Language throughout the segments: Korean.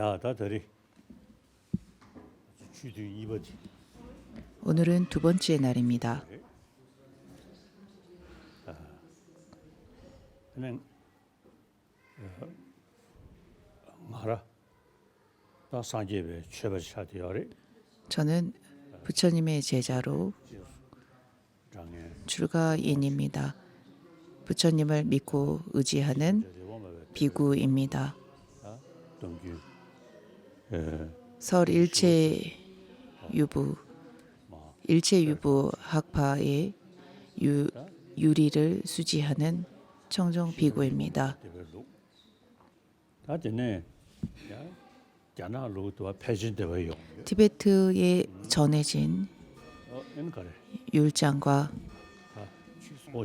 야, 다들이 주도 이버지. 오늘은 두 번째 날입니다. 그냥 말아. 다 산제베 최버샤디어리 저는 부처님의 제자로 장에 출가인입니다. 부처님을 믿고 의지하는 비구입니다. 동규 설 일체유부 학파의 유리를 수지하는 청정 비구입니다. 다전에 야나로도 패진되어요. 티베트에 전해진 엔가래. 율장과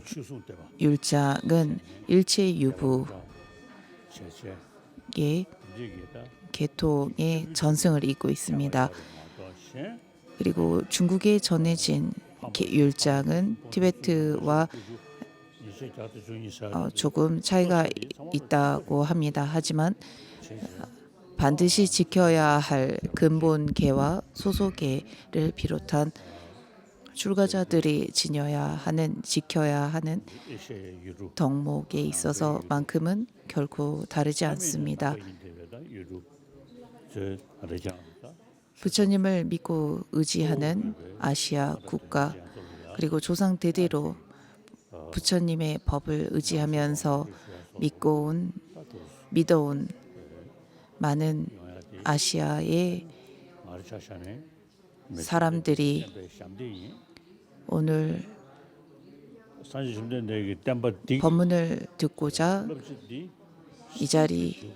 추수 때봐. 율장은 일체유부의 계통의 전승을 잇고 있습니다. 그리고 중국에 전해진 율장은 티베트와 조금 차이가 있다고 합니다. 하지만 반드시 지켜야 할 근본계와 소소계를 비롯한 출가자들이 지켜야 하는 덕목에 있어서만큼은 결코 다르지 않습니다. 부처님을 믿고 의지하는 아시아 국가 그리고 조상 대대로 부처님의 법을 의지하면서 믿어온 많은 아시아의 사람들이 오늘 법문을 듣고자 이 자리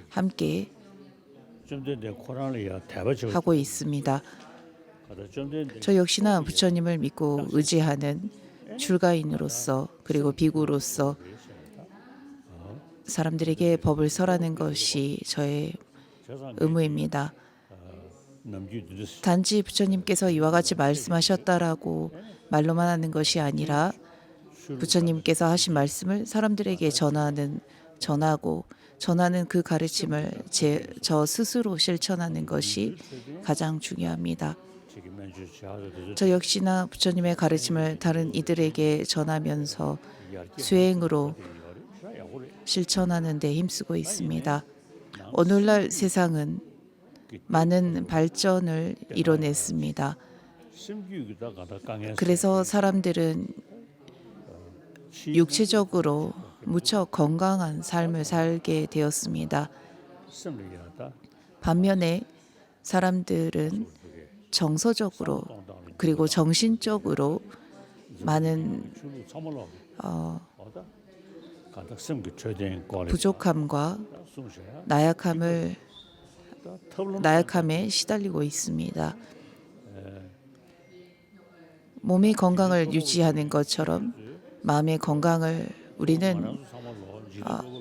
함께 하고 있습니다. 저 역시나 부처님을 믿고 의지하는 출가인으로서 그리고 비구로서 사람들에게 법을 설하는 것이 저의 의무입니다. 단지 부처님께서 이와 같이 말씀하셨다라고 말로만 하는 것이 아니라 부처님께서 하신 말씀을 사람들에게 전하고 그 가르침을 저 스스로 실천하는 것이 가장 중요합니다. 저 역시나 부처님의 가르침을 다른 이들에게 전하면서 수행으로 실천하는 데 힘쓰고 있습니다. 오늘날 세상은 많은 발전을 이뤄냈습니다. 그래서 사람들은 육체적으로 무척 건강한 삶을 살게 되었습니다. 반면에 사람들은 정서적으로 그리고 정신적으로 많은 부족함과 나약함에 시달리고 있습니다. 몸의 건강을 유지하는 것처럼 마음의 건강을 우리는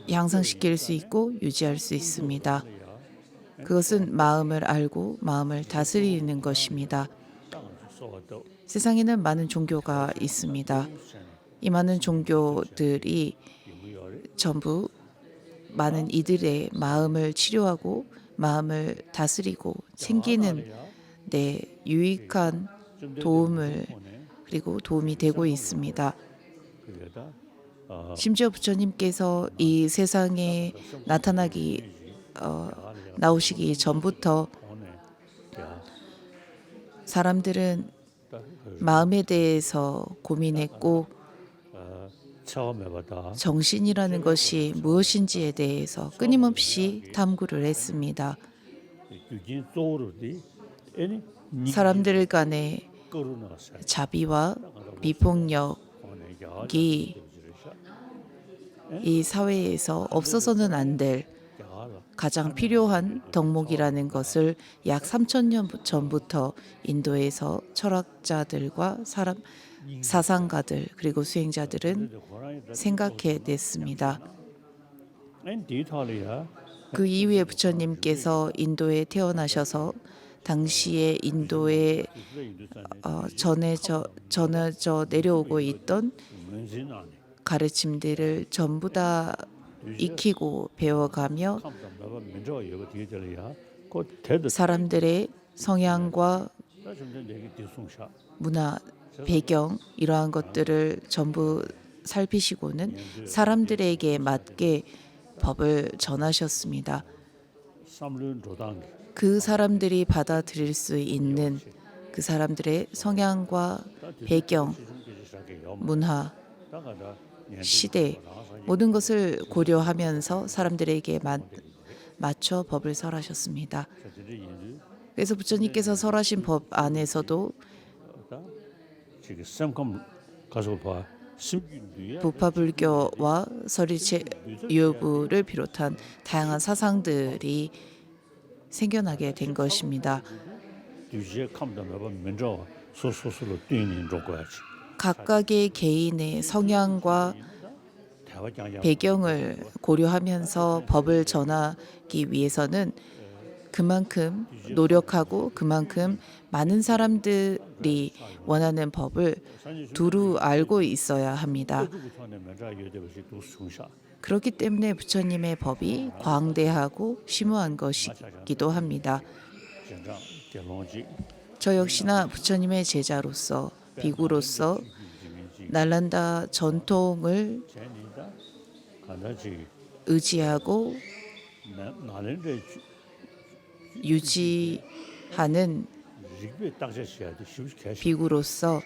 향상시킬 수 있고 유지할 수 있습니다. 그것은 마음을 알고 마음을 다스리는 것입니다. 세상에는 많은 종교가 있습니다. 이 많은 종교들이 전부 많은 이들의 마음을 치료하고 마음을 다스리고 챙기는 데 유익한 도움이 되고 있습니다. 심지어 부처님께서 이 세상에 나오시기 전부터 사람들은 마음에 대해서 고민했고 정신이라는 것이 무엇인지에 대해서 끊임없이 탐구를 했습니다. 사람들 간의 자비와 비폭력이 이 사회에서 없어서는 안 될 가장 필요한 덕목이라는 것을 약 3,000년 전부터 인도에서 철학자들과 사상가들 그리고 수행자들은 생각해냈습니다. 그 이후에 부처님께서 인도에 태어나셔서 당시에 인도에 전해져 내려오고 있던 가르침들을 전부 다 익히고 배워가며 캄담다바 민저 이거 뒤에들이야. 곧 대드 사람들의 성향과 좀 얘기 뒤송샤. 문화, 배경 이러한 것들을 전부 살피시고는 사람들에게 맞게 법을 전하셨습니다. 삼륜 조당 그 사람들이 받아들일 수 있는 그 사람들의 성향과 배경, 문화, 시대 모든 것을 고려하면서 사람들에게 맞춰 법을 설하셨습니다. 그래서 부처님께서 설하신 법 안에서도 지금 샘컴 가서 봐. 심균뒤에 부파불교와 서리체 유부를 비롯한 다양한 사상들이 생겨나게 된 것입니다. 뒤에 캄담다바 민저 소소소로 뛰는 조거야지. 각각의 개인의 성향과 배경을 고려하면서 법을 전하기 위해서는 그만큼 노력하고 그만큼 많은 사람들이 원하는 법을 두루 알고 있어야 합니다. 그렇기 때문에 부처님의 법이 광대하고 심오한 것이기도 합니다. 저 역시나 부처님의 제자로서 비구로서 날란다 전통을 의지하고 유지하는 비구로서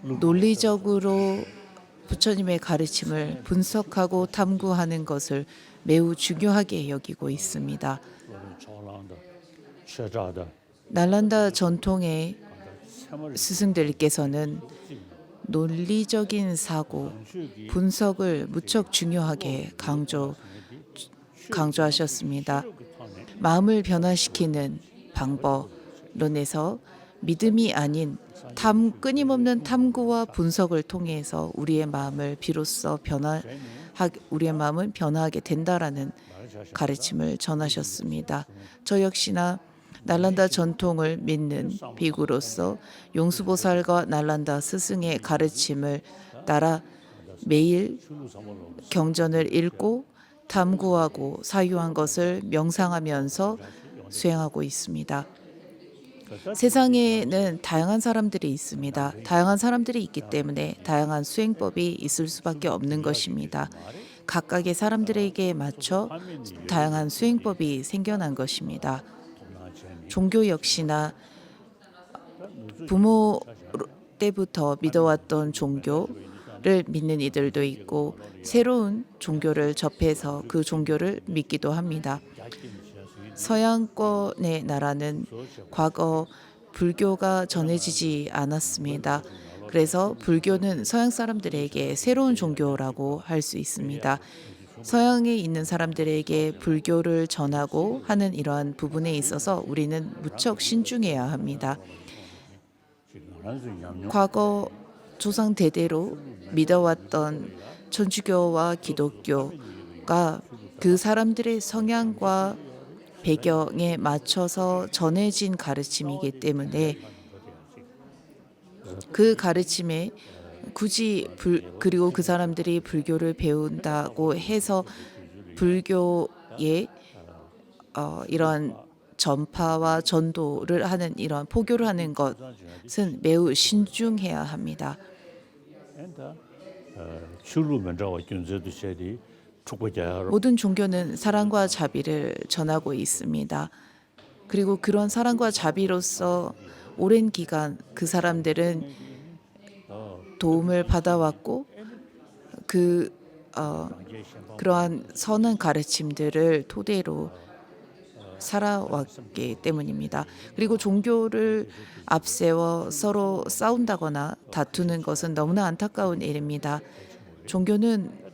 논리적으로 부처님의 가르침을 분석하고 탐구하는 것을 매우 중요하게 여기고 있습니다. 날란다 전통의 스승들께서는 논리적인 사고, 분석을 무척 중요하게 강조하셨습니다. 마음을 변화시키는 방법론에서 믿음이 아닌 끊임없는 탐구와 분석을 통해서 우리의 마음은 변화하게 된다라는 가르침을 전하셨습니다. 저 역시나 날란다 전통을 믿는 비구로서 용수보살과 날란다 스승의 가르침을 따라 매일 경전을 읽고 탐구하고 사유한 것을 명상하면서 수행하고 있습니다. 세상에는 다양한 사람들이 있습니다. 다양한 사람들이 있기 때문에 다양한 수행법이 있을 수밖에 없는 것입니다. 각각의 사람들에게 맞춰 다양한 수행법이 생겨난 것입니다. 종교 역시나 부모 때부터 믿어왔던 종교를 믿는 이들도 있고 새로운 종교를 접해서 그 종교를 믿기도 합니다. 서양권의 나라는 과거 불교가 전해지지 않았습니다. 그래서 불교는 서양 사람들에게 새로운 종교라고 할 수 있습니다. 서양에 있는 사람들에게 불교를 전하고 하는 이러한 부분에 있어서 우리는 무척 신중해야 합니다. 과거 조상 대대로 믿어왔던 천주교와 기독교가 그 사람들의 성향과 배경에 맞춰서 전해진 가르침이기 때문에 그 가르침에 굳이 그리고 그 사람들이 불교를 배운다고 해서 불교의 이런 전파와 전도를 하는 이런 포교를 하는 것은 매우 신중해야 합니다. 모든 종교는 사랑과 자비를 전하고 있습니다. 그리고 그런 사랑과 자비로서 오랜 기간 그 사람들은 도움을 받아왔고 그러한 선한 가르침들을 토대로 살아왔기 때문입니다. 그리고 종교를 앞세워 서로 싸운다거나 다투는 것은 너무나 안타까운 일입니다. 종교는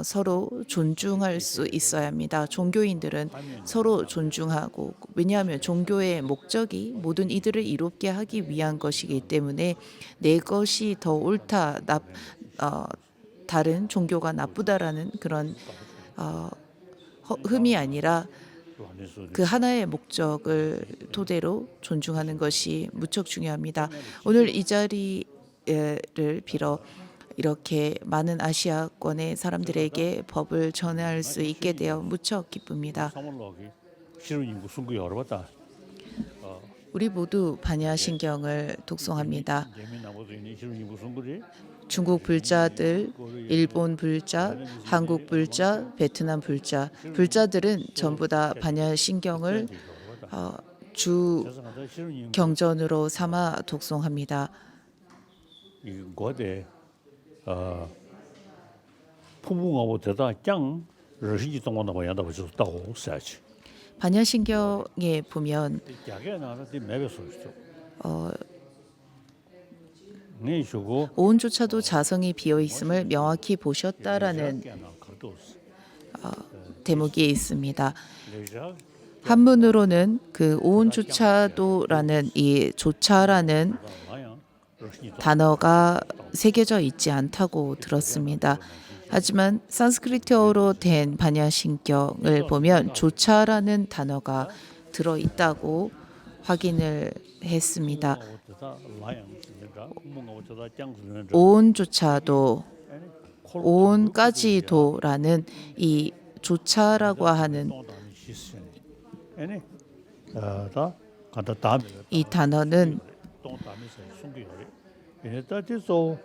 서로 존중할 수 있어야 합니다. 종교인들은 서로 존중하고 왜냐하면 종교의 목적이 모든 이들을 이롭게 하기 위한 것이기 때문에 내 것이 더 옳다, 다른 종교가 나쁘다라는 그런 흠이 아니라 그 하나의 목적을 토대로 존중하는 것이 무척 중요합니다. 오늘 이 자리를 빌어 이렇게 많은 아시아권의 사람들에게 법을 전할 수 있게 되어 무척 기쁩니다. 사물로기 실은 인구 순구 열어봤다. 우리 모두 반야신경을 독송합니다. 재미나고도 있는 실은 인구 순구지. 중국 불자들, 일본 불자, 한국 불자, 베트남 불자, 불자들은 전부 다 반야신경을 주 세상에 실은 인구 경전으로 삼아 독송합니다. 이 고대 부부하고 대다 짱 러시지 동원하고 양다 버서 따고 사지. 반야신경에 보면 야게 나한테 매베 소리죠. 네 쇼고 오온조차도 자성이 비어 있음을 명확히 보셨다라는 대목이 있습니다. 한문으로는 그 오온조차도라는 이 조차라는 단어가 새겨져 있지 않다고 들었습니다. 하지만 산스크리트어로 된 반야신경을 보면 조차라는 단어가 들어 있다고 확인을 했습니다. 오온조차도 오온까지도라는 이 조차라고 하는 이 단어는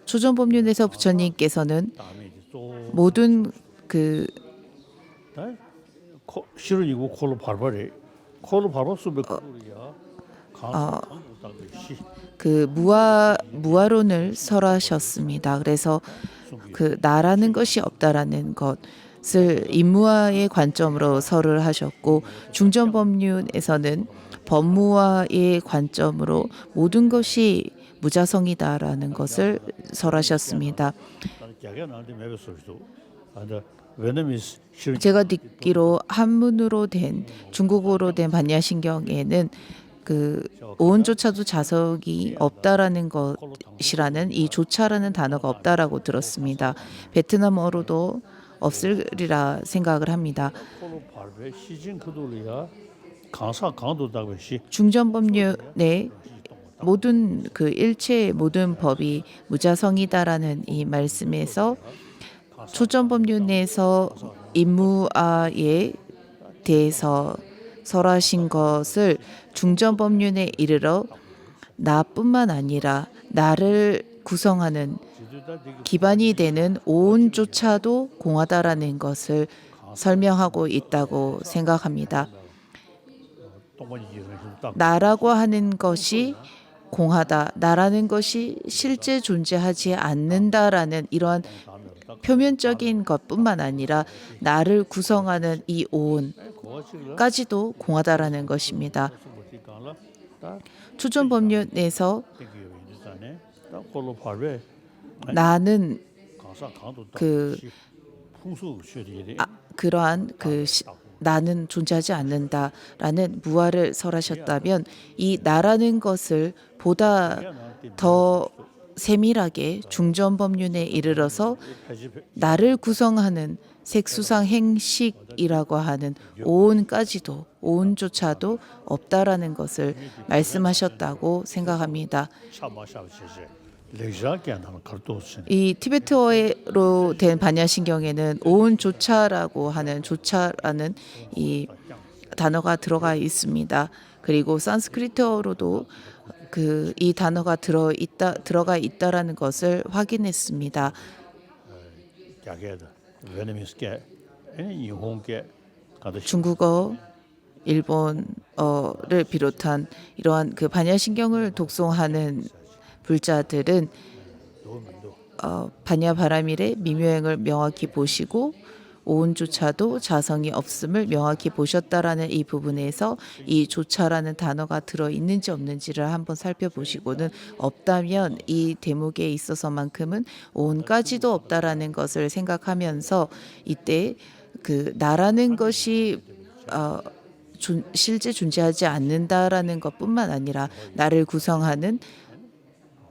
초전법륜에서 부처님께서는 모든 그 실은이고 콜로 발발이 콜로 발발 수백 그루야 그 무아론을 설하셨습니다. 그래서 그 나라는 것이 없다라는 것을 인무아의 관점으로 설을 하셨고 중전법륜에서는 법무아의 관점으로 모든 것이 무자성이다라는 것을 설하셨습니다. 제가 듣기로 한문으로 된 중국어로 된 반야신경에는 그 오온조차도 자석이 없다라는 것이라는 이 조차라는 단어가 없다라고 들었습니다. 베트남어로도 없으리라 생각을 합니다. 중전법륜의 모든 그 일체의 모든 법이 무자성이다라는 이 말씀에서 초전법륜에서 인무아에 대해서 설하신 것을 중전법륜에 이르러 나뿐만 아니라 나를 구성하는 기반이 되는 오온조차도 공하다라는 것을 설명하고 있다고 생각합니다. 나라고 하는 것이 공하다, 나라는 것이 실제 존재하지 않는다라는 이러한 표면적인 것뿐만 아니라 나를 구성하는 이 오온까지도 공하다라는 것입니다. 초전법륜에서 나는 그러한 나는 존재하지 않는다라는 무아를 설하셨다면 이 나라는 것을 보다 더 세밀하게 중전법륜에 이르러서 나를 구성하는 색수상 행식이라고 하는 오온까지도 오온조차도 없다라는 것을 말씀하셨다고 생각합니다. 이 티베트어로 된 반야신경에는 오온조차라고 하는 조차라는 이 단어가 들어가 있습니다. 그리고 산스크리트어로도 이 단어가 들어가 있다라는 것을 확인했습니다. 중국어, 일본어를 비롯한 이러한 그 반야신경을 독송하는 불자들은 반야바라밀의 미묘행을 명확히 보시고 오온조차도 자성이 없음을 명확히 보셨다라는 이 부분에서 이 조차라는 단어가 들어있는지 없는지를 한번 살펴보시고는 없다면 이 대목에 있어서만큼은 오온까지도 없다라는 것을 생각하면서 이때 그 나라는 것이 실제 존재하지 않는다라는 것뿐만 아니라 나를 구성하는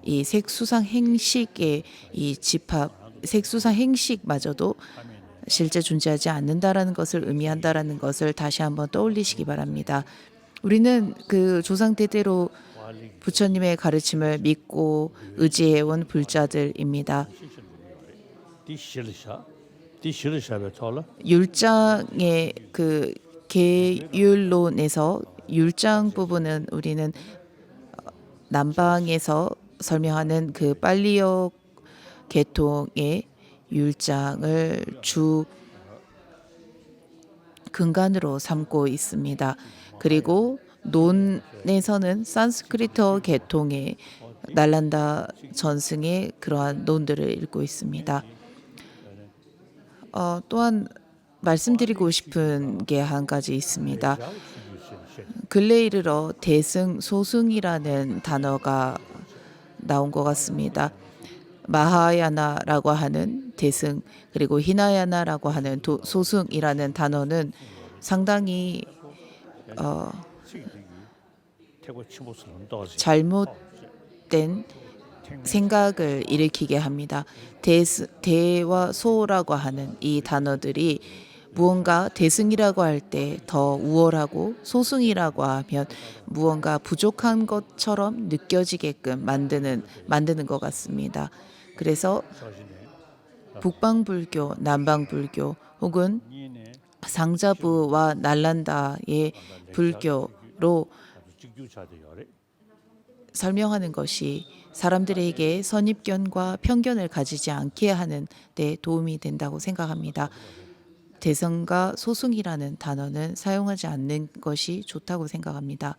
이 색수상 행식의 이 집합, 색수상 행식마저도 실제 존재하지 않는다라는 것을 의미한다라는 것을 다시 한번 떠올리시기 바랍니다. 우리는 그 조상 대대로 부처님의 가르침을 믿고 의지해온 불자들입니다. 디실샤베 톨라 율장의 그 계율론에서 율장 부분은 우리는 남방에서 설명하는 그 빨리어 계통의 율장을 주 근간으로 삼고 있습니다. 그리고 논에서는 산스크리트 계통의 날란다 전승의 그러한 논들을 읽고 있습니다. 또한 말씀드리고 싶은 게 한 가지 있습니다. 근래 이르러 대승, 소승이라는 단어가 나온 것 같습니다. 마하야나라고 하는 대승 그리고 히나야나라고 하는 소승이라는 단어는 상당히 잘못된 생각을 일으키게 합니다. 대와 소라고 하는 이 단어들이 무언가 대승이라고 할 때 더 우월하고 소승이라고 하면 무언가 부족한 것처럼 느껴지게끔 만드는 것 같습니다. 그래서 북방불교, 남방불교 혹은 상자부와 날란다의 불교로 설명하는 것이 사람들에게 선입견과 편견을 가지지 않게 하는 데 도움이 된다고 생각합니다. 대승과 소승이라는 단어는 사용하지 않는 것이 좋다고 생각합니다.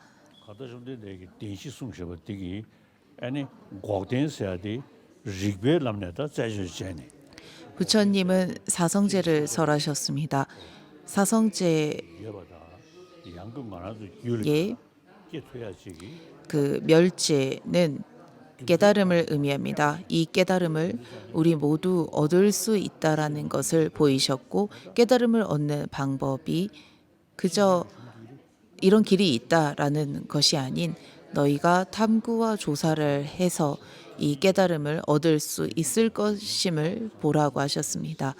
부처님은 사성제를 설하셨습니다. 사성제의 그 멸제는 깨달음을 의미합니다. 이 깨달음을 우리 모두 얻을 수 있다라는 것을 보이셨고 깨달음을 얻는 방법이 그저 이런 길이 있다라는 것이 아닌 너희가 탐구와 조사를 해서 이 깨달음을 얻을 수 있을 것임을 보라고 하셨습니다.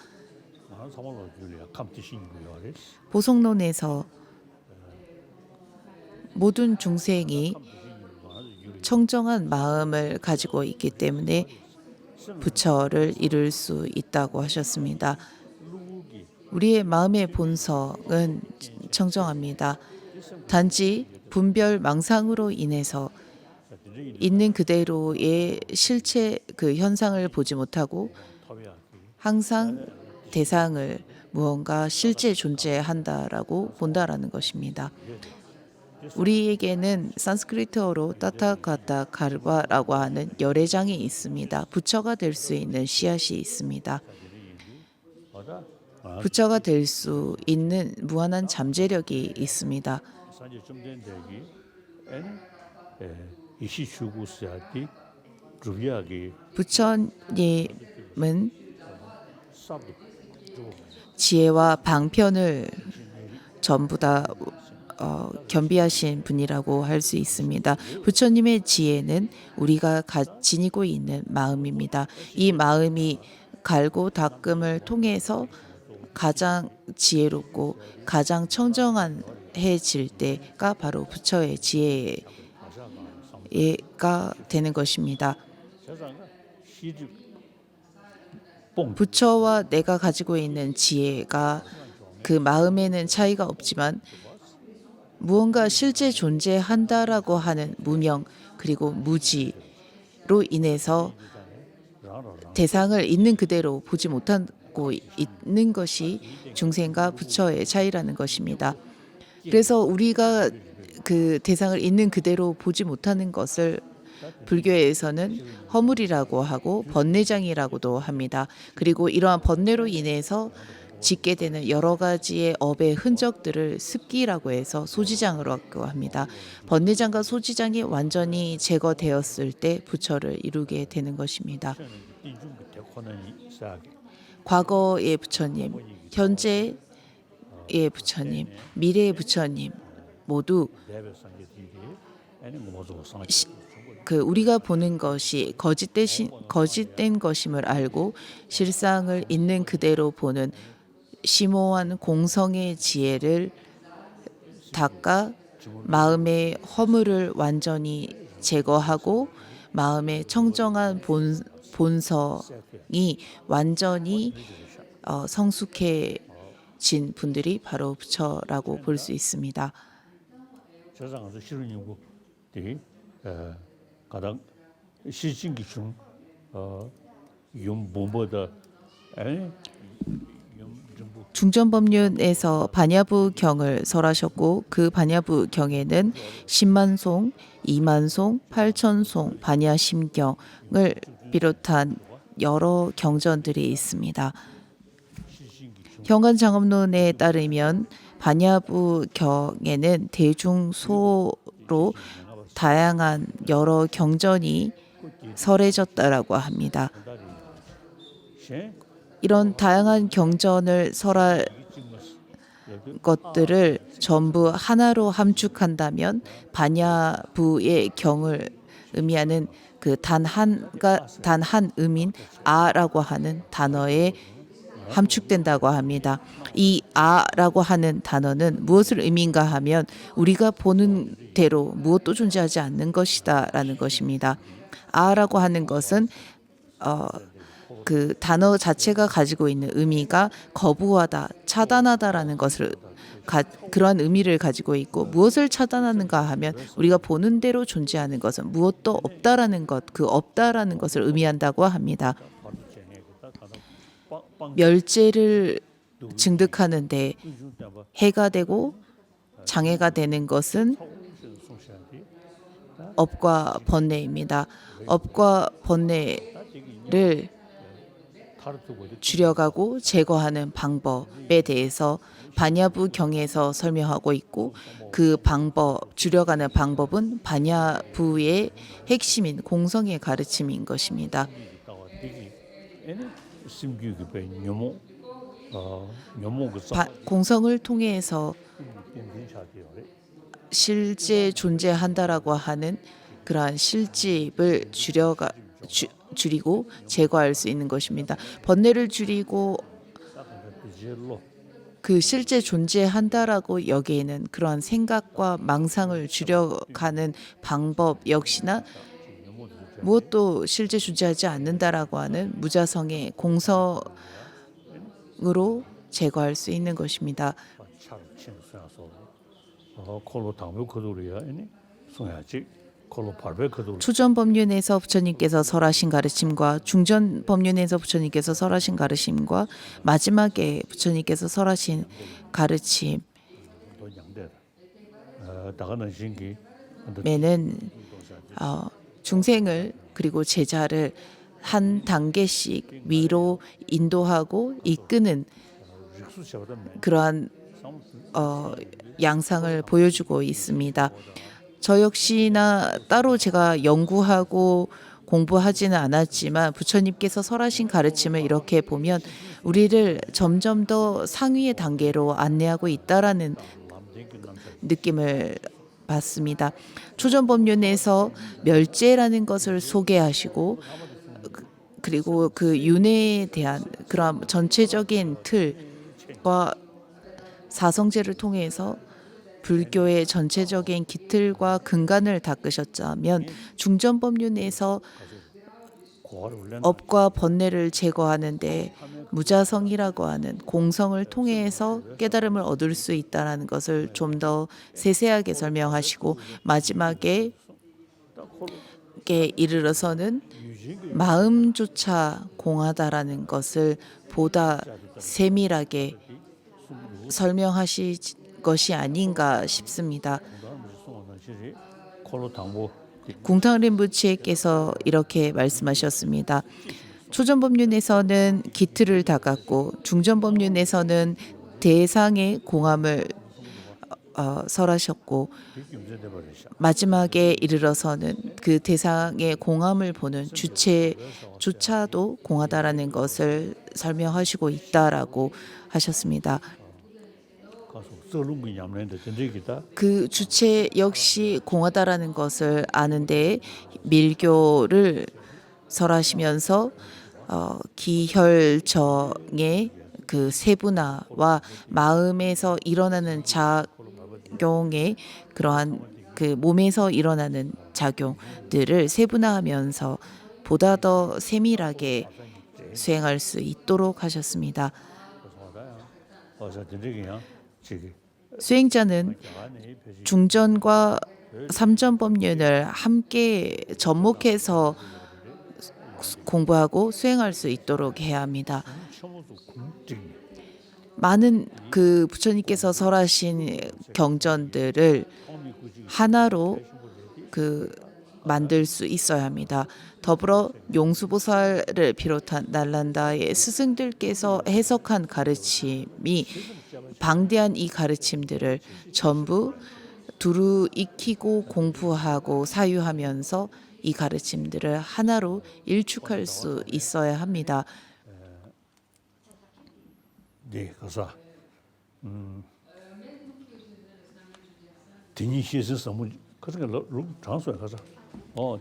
보성론에서 모든 중생이 청정한 마음을 가지고 있기 때문에 부처를 이룰 수 있다고 하셨습니다. 우리의 마음의 본성은 청정합니다. 단지 분별 망상으로 인해서 있는 그대로의 실체 그 현상을 보지 못하고 항상 대상을 무언가 실제 존재한다라고 본다라는 것입니다. 우리에게는 산스크리트어로 따타가타 가르바라고 하는 열애장이 있습니다. 부처가 될 수 있는 씨앗이 있습니다. 부처가 될 수 있는 무한한 잠재력이 있습니다. 부처님은 지혜와 방편을 전부 다 겸비하신 분이라고 할 수 있습니다. 부처님의 지혜는 우리가 지니고 있는 마음입니다. 이 마음이 갈고 닦음을 통해서 가장 지혜롭고 가장 청정해질 때가 바로 부처의 지혜가 되는 것입니다. 부처와 내가 가지고 있는 지혜가 그 마음에는 차이가 없지만 무언가 실제 존재한다라고 하는 무명 그리고 무지로 인해서 대상을 있는 그대로 보지 못하고 있는 것이 중생과 부처의 차이라는 것입니다. 그래서 우리가 그 대상을 있는 그대로 보지 못하는 것을 불교에서는 허물이라고 하고 번뇌장이라고도 합니다. 그리고 이러한 번뇌로 인해서 짓게 되는 여러 가지의 업의 흔적들을 습기라고 해서 소지장으로 합니다. 번뇌장과 소지장이 완전히 제거되었을 때 부처를 이루게 되는 것입니다. 과거의 부처님, 현재의 부처님, 미래의 부처님 모두 우리가 보는 것이 거짓된 것임을 알고 실상을 있는 그대로 보는 심오한 공성의 지혜를 닦아 마음의 허물을 완전히 제거하고 마음의 청정한 본성이 완전히 성숙해진 분들이 바로 부처라고 볼 수 있습니다. 저장에서 실은 연구 대 가장 시신기 중 용보보다 중전법륜에서 반야부 경을 설하셨고 그 반야부 경에는 10만송, 2만송, 8천송 반야심경을 비롯한 여러 경전들이 있습니다. 현관장엄론에 따르면 반야부 경에는 대중소로 다양한 여러 경전이 설해졌다라고 합니다. 이런 다양한 경전을 설할 것들을 전부 하나로 함축한다면 반야부의 경을 의미하는 그 단 한 음인 아라고 하는 단어에 함축된다고 합니다. 이 아라고 하는 단어는 무엇을 의미인가 하면 우리가 보는 대로 무엇도 존재하지 않는 것이다라는 것입니다. 아라고 하는 것은 그 단어 자체가 가지고 있는 의미가 거부하다, 차단하다라는 것을 그러한 의미를 가지고 있고 무엇을 차단하는가 하면 우리가 보는 대로 존재하는 것은 무엇도 없다라는 것, 그 없다라는 것을 의미한다고 합니다. 멸제를 증득하는데 해가 되고 장애가 되는 것은 업과 번뇌입니다. 업과 번뇌를 줄여가고 제거하는 방법에 대해서 반야부 경에서 설명하고 있고 그 방법, 줄여가는 방법은 반야부의 핵심인 공성의 가르침인 것입니다. 공성을 통해서 실제 존재한다라고 하는 그러한 실집을 줄이고 제거할 수 있는 것입니다. 번뇌를 줄이고 그 실제 존재한다라고 여기에는 그러한 생각과 망상을 줄여가는 방법 역시나 무엇도 실제 존재하지 않는다라고 하는 무자성의 공성으로 제거할 수 있는 것입니다. 초전법륜에서 부처님께서 설하신 가르침과 중전법륜에서 부처님께서 설하신 가르침과 마지막에 부처님께서 설하신 가르침에는 중생을 그리고 제자를 한 단계씩 위로 인도하고 이끄는 그러한 양상을 보여주고 있습니다. 저 역시나 따로 제가 연구하고 공부하지는 않았지만 부처님께서 설하신 가르침을 이렇게 보면 우리를 점점 더 상위의 단계로 안내하고 있다라는 느낌을 받습니다. 초전법륜에서 멸제라는 것을 소개하시고 그리고 그 윤회에 대한 그런 전체적인 틀과 사성제를 통해서 불교의 전체적인 기틀과 근간을 닦으셨다면 중전법륜에서 업과 번뇌를 제거하는데 무자성이라고 하는 공성을 통해서 깨달음을 얻을 수 있다는 것을 좀 더 세세하게 설명하시고 마지막에 이르러서는 마음조차 공하다라는 것을 보다 세밀하게 설명하시 것이 아닌가 싶습니다. 궁탕 린부치께서 이렇게 말씀하셨습니다. 초전법륜에서는 기틀을 닦았고 중전법륜에서는 대상의 공함을 설하셨고 마지막에 이르러서는 그 대상의 공함을 보는 주체조차도 공하다라는 것을 설명하시고 있다라고 하셨습니다. 그 주체 역시 공하다라는 것을 아는데 밀교를 설하시면서 기혈정의 그 세분화와 마음에서 일어나는 작용의 그러한 그 몸에서 일어나는 작용들을 세분화하면서 보다 더 세밀하게 수행할 수 있도록 하셨습니다. 수행자는 중전과 삼전 법륜을 함께 접목해서 공부하고 수행할 수 있도록 해야 합니다. 많은 그 부처님께서 설하신 경전들을 하나로 만들 수 있어야 합니다. 더불어 용수보살을 비롯한 날란다의 스승들께서 해석한 가르침이 방대한 이 가르침들을 전부 두루 익히고 공부하고 사유하면서 이 가르침들을 하나로 일축할 수 있어야 합니다. 네, 그래서 디니시스 사무 그러니까 장소에 가서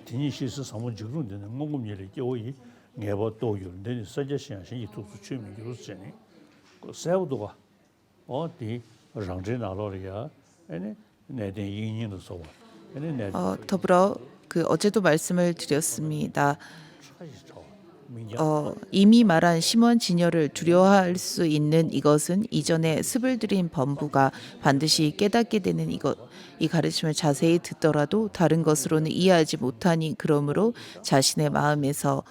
디니시스 사무 지금은 공공연히 교이 내버 도요인데 서제시한시 투수 취미 교수님 그 세우도가 어디 랑제나로리아 아니 내대 이인도 소 더불어 어제도 말씀을 드렸습니다. 이미 말한 심원 진여를 두려워할 수 있는 이것은 이전에 습을 들인 범부가 반드시 깨닫게 되는 이 가르침을 자세히 듣더라도 다른 것으로는 이해하지 못하니 그러므로 자신의 마음에서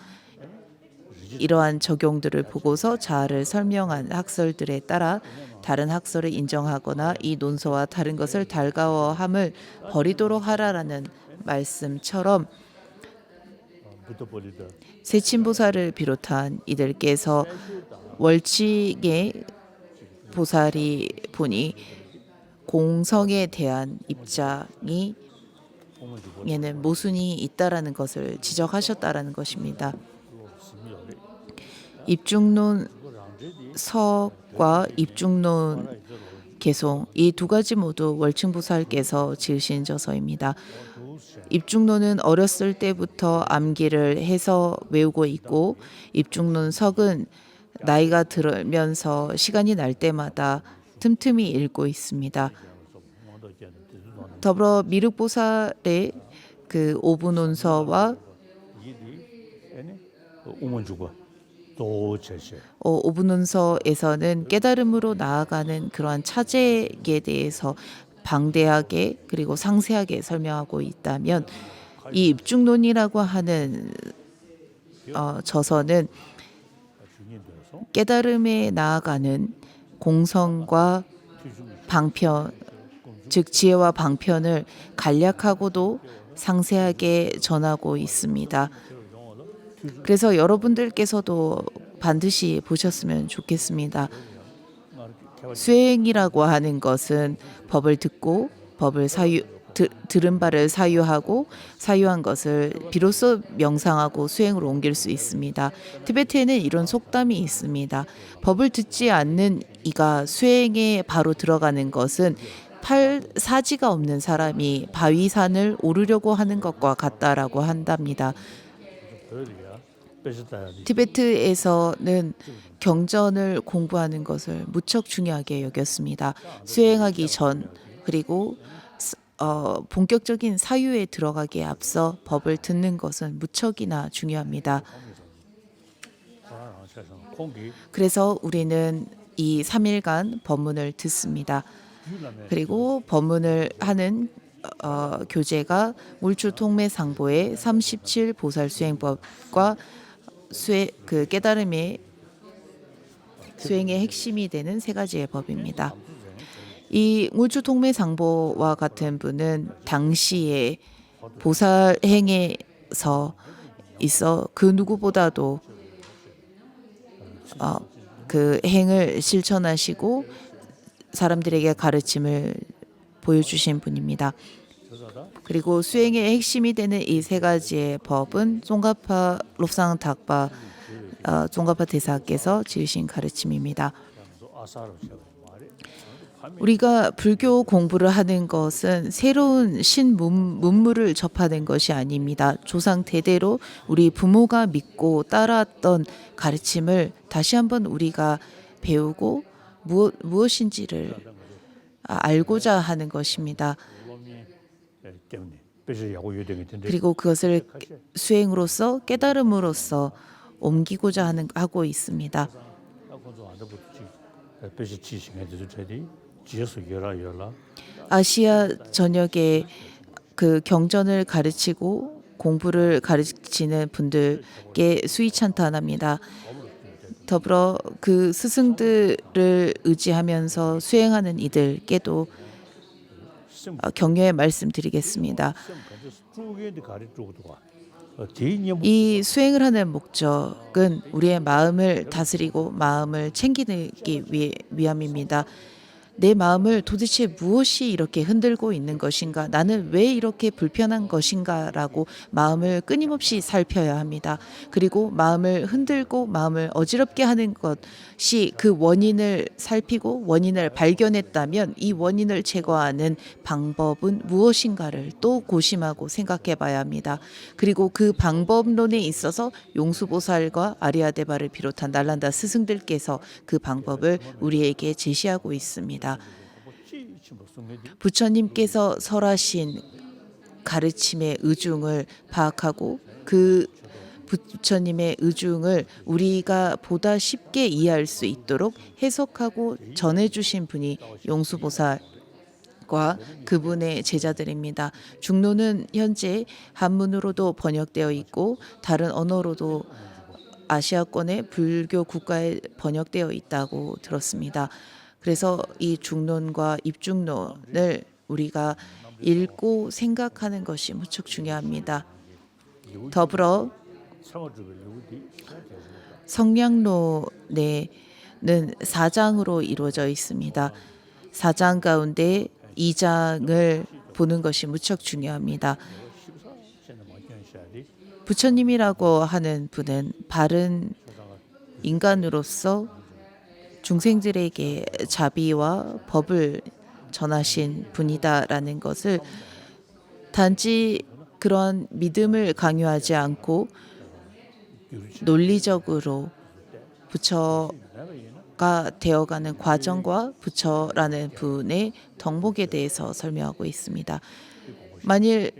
이러한 적용들을 보고서 자아를 설명한 학설들에 따라 다른 학설을 인정하거나 이 논서와 다른 것을 달가워함을 버리도록 하라라는 말씀처럼 세친보살을 비롯한 이들께서 월칙의 보살이 보니 공성에 대한 입장이 에는 모순이 있다라는 것을 지적하셨다라는 것입니다. 입중론 서과 입중론 개송 이 두 가지 모두 월층보살께서 지으신 저서입니다. 입중론은 어렸을 때부터 암기를 해서 외우고 있고 입중론 석은 나이가 들면서 시간이 날 때마다 틈틈이 읽고 있습니다. 더불어 미륵보살의 오분논서와 오분논서에서는 깨달음으로 나아가는 그러한 차제에 대해서 방대하게 그리고 상세하게 설명하고 있다면 이 입중론이라고 하는 저서는 깨달음에 나아가는 공성과 방편 즉 지혜와 방편을 간략하고도 상세하게 전하고 있습니다. 그래서 여러분들께서도 반드시 보셨으면 좋겠습니다. 수행이라고 하는 것은 법을 듣고 법을 들은 바를 사유하고 사유한 것을 비로소 명상하고 수행으로 옮길 수 있습니다. 티베트에는 이런 속담이 있습니다. 법을 듣지 않는 이가 수행에 바로 들어가는 것은 사지가 없는 사람이 바위산을 오르려고 하는 것과 같다라고 한답니다. 티베트에서는 경전을 공부하는 것을 무척 중요하게 여겼습니다. 수행하기 전 그리고 본격적인 사유에 들어가기에 앞서 법을 듣는 것은 무척이나 중요합니다. 그래서 우리는 이 3일간 법문을 듣습니다. 그리고 법문을 하는 교재가 물주통매상보의 37 보살수행법과 깨달음의 수행의 핵심이 되는 세 가지의 법입니다. 이 물주통매상보와 같은 분은 당시에 보살행에서 있어 그 누구보다도 그 행을 실천하시고 사람들에게 가르침을 보여주신 분입니다. 그리고 수행의 핵심이 되는 이 세 가지의 법은 쫑가파 롭상 닥바 쫑가파 대사께서 지으신 가르침입니다. 우리가 불교 공부를 하는 것은 새로운 문물을 접하는 것이 아닙니다. 조상 대대로 우리 부모가 믿고 따랐던 가르침을 다시 한번 우리가 배우고 무엇인지를 알고자 하는 것입니다. 배제 야고 요령이 된데 그리고 그것을 수행으로서 깨달음으로써 옮기고자 하고 있습니다. 하고도 안 되고 배제 지식에 대해서 저희 지에서 열라 아시아 전역에 그 경전을 가르치고 공부를 가르치는 분들께 수의찬탄합니다. 더불어 그 스승들을 의지하면서 수행하는 이들께도 격려의 말씀드리겠습니다. 이 수행을 하는 목적은 우리의 마음을 다스리고 마음을 챙기기 위함입니다. 내 마음을 도대체 무엇이 이렇게 흔들고 있는 것인가? 나는 왜 이렇게 불편한 것인가? 라고 마음을 끊임없이 살펴야 합니다. 그리고 마음을 흔들고 마음을 어지럽게 하는 것이 그 원인을 살피고 원인을 발견했다면 이 원인을 제거하는 방법은 무엇인가를 또 고심하고 생각해 봐야 합니다. 그리고 그 방법론에 있어서 용수보살과 아리아데바를 비롯한 날란다 스승들께서 그 방법을 우리에게 제시하고 있습니다. 부처님께서 설하신 가르침의 의중을 파악하고 그 부처님의 의중을 우리가 보다 쉽게 이해할 수 있도록 해석하고 전해주신 분이 용수보살과 그분의 제자들입니다. 중론은 현재 한문으로도 번역되어 있고 다른 언어로도 아시아권의 불교 국가에 번역되어 있다고 들었습니다. 그래서 이 중론과 입중론을 우리가 읽고 생각하는 것이 무척 중요합니다. 더불어 성량론에는 4장으로 이루어져 있습니다. 4장 가운데 2장을 보는 것이 무척 중요합니다. 부처님이라고 하는 분은 바른 인간으로서 중생들에게 자비와 법을 전하신 분이다라는 것을 단지 그런 믿음을 강요하지 않고 논리적으로 부처가 되어가는 과정과 부처라는 분의 덕목에 대해서 설명하고 있습니다. 만일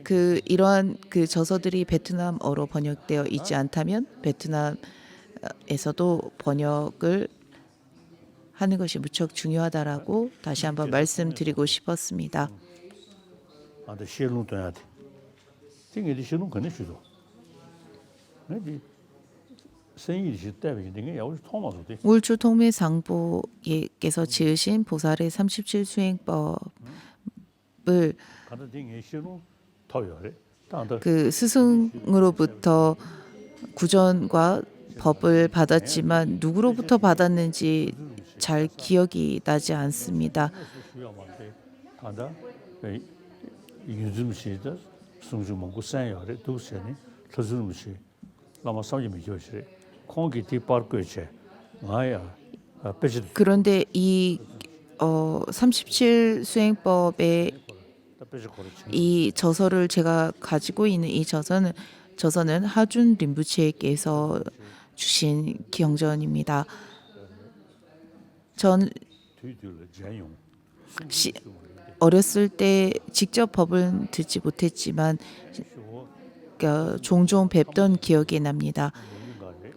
이러한 저서들이 베트남어로 번역되어 있지 않다면 베트남에서도 번역을 하는 것이 무척 중요하다라고 다시 한번 말씀드리고 싶었습니다. 울주 통매상보께서 지으신 보살의 37수행법을 그 스승으로부터 구전과 법을 받았지만 누구로부터 받았는지 잘 기억이 나지 않습니다. 그런데 이 37수행법의 이 저서를 제가 가지고 있는 이 저서는 하준 림부체께서 주신 경전입니다. 전 어렸을 때 직접 법은 듣지 못했지만 종종 뵙던 기억이 납니다.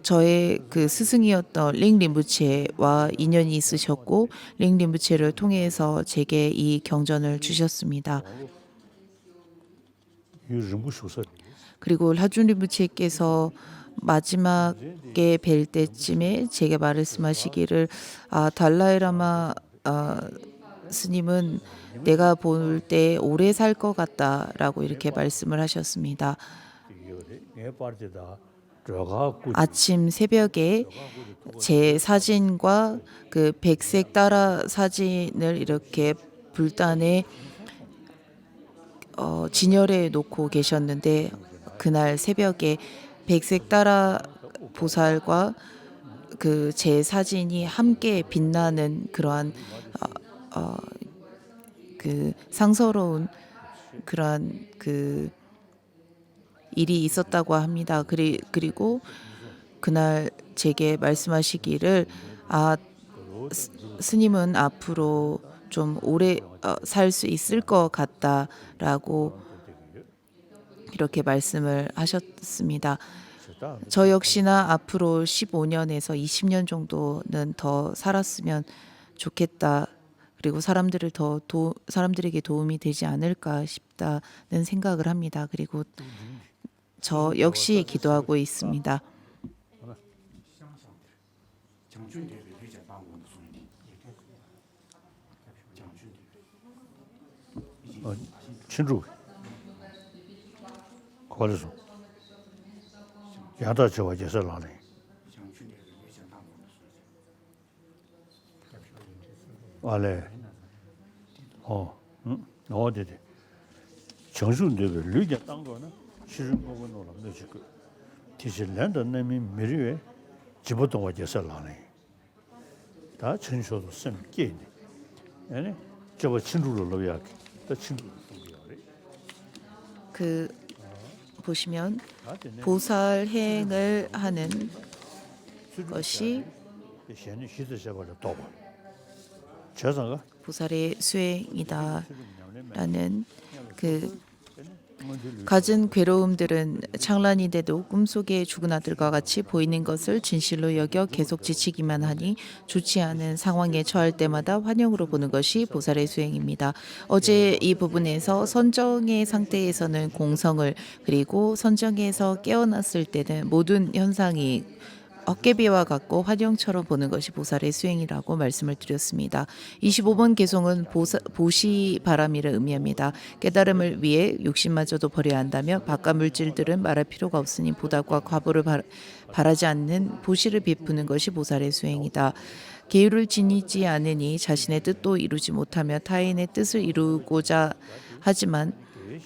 저의 그 스승이었던 링 림부체와 인연이 있으셨고 링 림부체를 통해서 제게 이 경전을 주셨습니다. 그리고 하준 림부체께서 마지막에 뵐 때쯤에 제게 말씀하시기를 달라이라마 스님은 내가 볼 때 오래 살 것 같다라고 이렇게 말씀을 하셨습니다. 아침 새벽에 제 사진과 그 백색 따라 사진을 이렇게 불단에 진열해 놓고 계셨는데 그날 새벽에 백색 따라 보살과 그 제 사진이 함께 빛나는 그러한 그 상서로운 그러한 그 일이 있었다고 합니다. 그리고 그날 제게 말씀하시기를 스님은 앞으로 좀 오래 살 수 있을 것 같다라고 이렇게 말씀을 하셨습니다. 저 역시나 앞으로 15년에서 20년 정도는 더 살았으면 좋겠다. 그리고 사람들에게 도움이 되지 않을까 싶다는 생각을 합니다. 그리고 저 역시 기도하고 있습니다. 친구 거기서 야다 저와 제설하네. 알레. 어디데. 정순대를 류게 딴 거는 실은 거는 놀랍네 지금. 디실랜드 내미 미리에 집어도 제설하네. 다 천쇼도 쌤 깨네. 아니 저거 친구를 넣어야 더 친구. 그 보시면 보살행을 하는 것이 보살의 수행이다라는 그 갖은 괴로움들은 창란인데도 꿈속의 죽은 아들과 같이 보이는 것을 진실로 여겨 계속 지치기만 하니 좋지 않은 상황에 처할 때마다 환영으로 보는 것이 보살의 수행입니다. 어제 이 부분에서 선정의 상태에서는 공성을, 그리고 선정에서 깨어났을 때는 모든 현상이 헛개비와 같고 환영처럼 보는 것이 보살의 수행이라고 말씀을 드렸습니다. 25번 개송은 보시바라미를 의미합니다. 깨달음을 위해 욕심마저도 버려야 한다면 바깥 물질들은 말할 필요가 없으니 보답과 과보를 바라지 않는 보시를 베푸는 것이 보살의 수행이다. 계율을 지니지 않으니 자신의 뜻도 이루지 못하며 타인의 뜻을 이루고자 하지만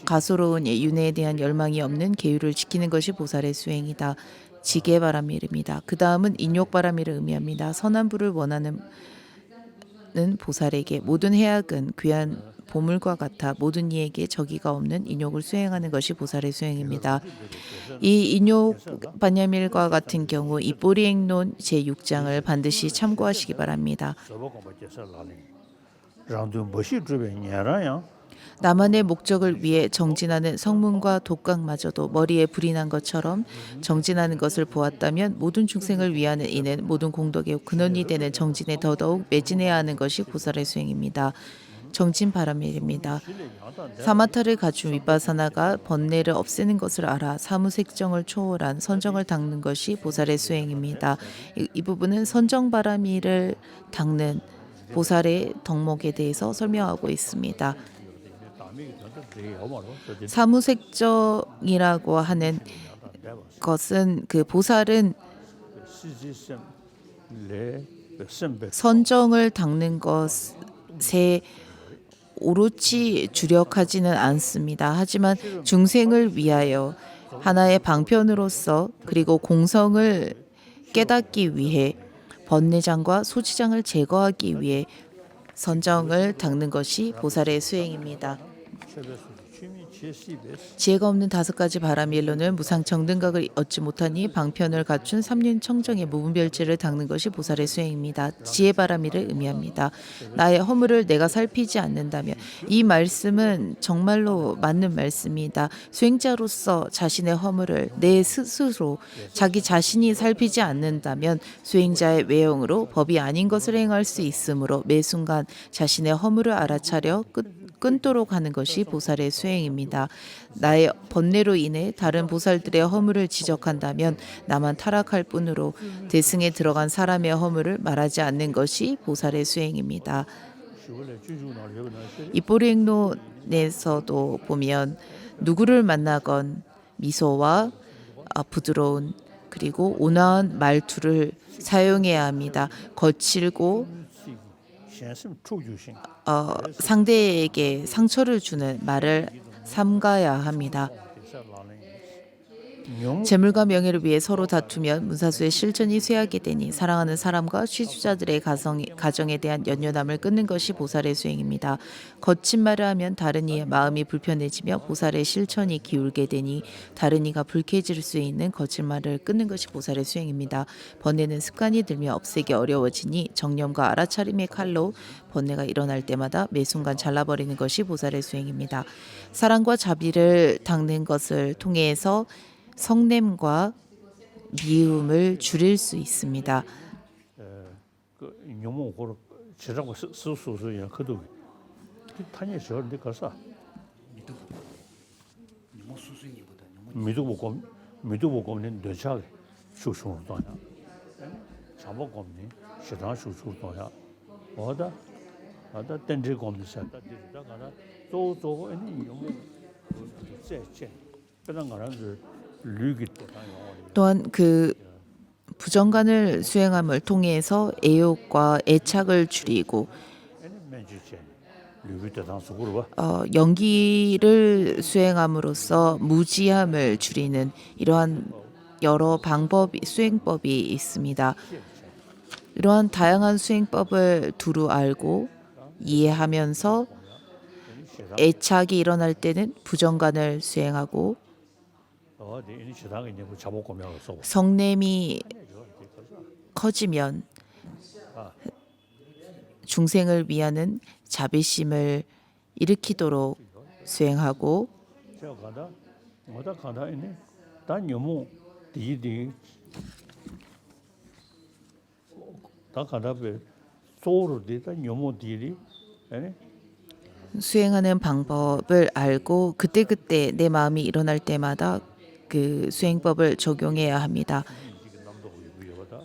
가소로운 윤회에 대한 열망이 없는 계율을 지키는 것이 보살의 수행이다. 지게바라미입니다. 그 다음은 인욕바라미를 의미합니다. 선한 부를 원하는 보살에게 모든 해악은 귀한 보물과 같아 모든 이에게 적이가 없는 인욕을 수행하는 것이 보살의 수행입니다. 이 인욕 반야밀과 같은 경우 이 뽀리행론 제6장을 반드시 참고하시기 바랍니다. 나만의 목적을 위해 정진하는 성문과 독각마저도 머리에 불이 난 것처럼 정진하는 것을 보았다면 모든 중생을 위하는 이는 모든 공덕의 근원이 되는 정진에 더더욱 매진해야 하는 것이 보살의 수행입니다. 정진 바라밀입니다. 사마타를 갖춘 위파사나가 번뇌를 없애는 것을 알아 사무색정을 초월한 선정을 닦는 것이 보살의 수행입니다. 이 부분은 선정 바라밀을 닦는 보살의 덕목에 대해서 설명하고 있습니다. 사무색정이라고 하는 것은 그 보살은 선정을 닦는 것에 오롯이 주력하지는 않습니다. 하지만 중생을 위하여 하나의 방편으로서 그리고 공성을 깨닫기 위해 번뇌장과 소지장을 제거하기 위해 선정을 닦는 것이 보살의 수행입니다. 지혜가 없는 5가지 바라밀로는 무상정등각을 얻지 못하니 방편을 갖춘 3륜 청정의 무분별지를 닦는 것이 보살의 수행입니다. 지혜 바라밀을 의미합니다. 나의 허물을 내가 살피지 않는다면, 이 말씀은 정말로 맞는 말씀이다. 수행자로서 자신의 허물을 내 스스로 자기 자신이 살피지 않는다면 수행자의 외형으로 법이 아닌 것을 행할 수 있으므로 매 순간 자신의 허물을 알아차려 끊도록 하는 것이 보살의 수행입니다. 나의 번뇌로 인해 다른 보살들의 허물을 지적한다면 나만 타락할 뿐으로 대승에 들어간 사람의 허물을 말하지 않는 것이 보살의 수행입니다. 입보리행론에서도 보면 누구를 만나건 미소와 부드러운 그리고 온화한 말투를 사용해야 합니다. 거칠고 상대에게 상처를 주는 말을 삼가야 합니다. 용 재물과 명예를 위해 서로 다투면 문사수의 실천이 쇠하게 되니 사랑하는 사람과 취주자들의 가정에 대한 연연함을 끊는 것이 보살의 수행입니다. 거친 말을 하면 다른 이의 마음이 불편해지며 보살의 실천이 기울게 되니 다른 이가 불쾌해질 수 있는 거친 말을 끊는 것이 보살의 수행입니다. 번뇌는 습관이 들며 없애기 어려워지니 정념과 알아차림의 칼로 번뇌가 일어날 때마다 매 순간 잘라버리는 것이 보살의 수행입니다. 사랑과 자비를 닦는 것을 통해서 성냄과 미움을 줄일 수 있습니다. 그 용모 고로 지라고 스스로야 그도 탄이 저런데 가서 미도보고는 되자게 수수로도야 잡아고니 시장 수수로도야 어다 던지고면서 다가나 또 아니 용모 제 그런 거는 또한 그 부정간을 수행함을 통해서 애욕과 애착을 줄이고 연기를 수행함으로써 무지함을 줄이는 이러한 여러 수행법이 있습니다. 이러한 다양한 수행법을 두루 알고 이해하면서 애착이 일어날 때는 부정간을 수행하고 성냄이 커지면 중생을 위하는 자비심을 일으키도록 수행하고 수행하는 방법을 알고 그때그때 내 마음이 일어날 때마다 그 수행법을 적용해야 합니다.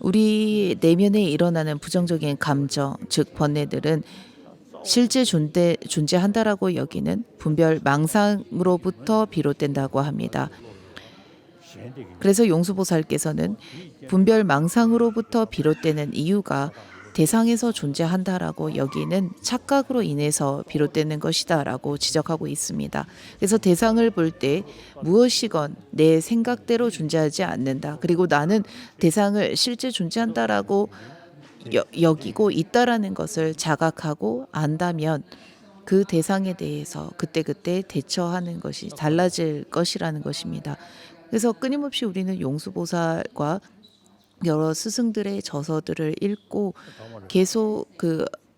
우리 내면에 일어나는 부정적인 감정, 즉 번뇌들은 실제 존재한다라고 여기는 분별 망상으로부터 비롯된다고 합니다. 그래서 용수보살께서는 분별 망상으로부터 비롯되는 이유가 대상에서 존재한다라고 여기는 착각으로 인해서 비롯되는 것이다라고 지적하고 있습니다. 그래서 대상을 볼 때 무엇이건 내 생각대로 존재하지 않는다. 그리고 나는 대상을 실제 존재한다라고 여기고 있다라는 것을 자각하고 안다면 그 대상에 대해서 그때그때 대처하는 것이 달라질 것이라는 것입니다. 그래서 끊임없이 우리는 용수보살과 여러 스승들의 저서들을 읽고 계속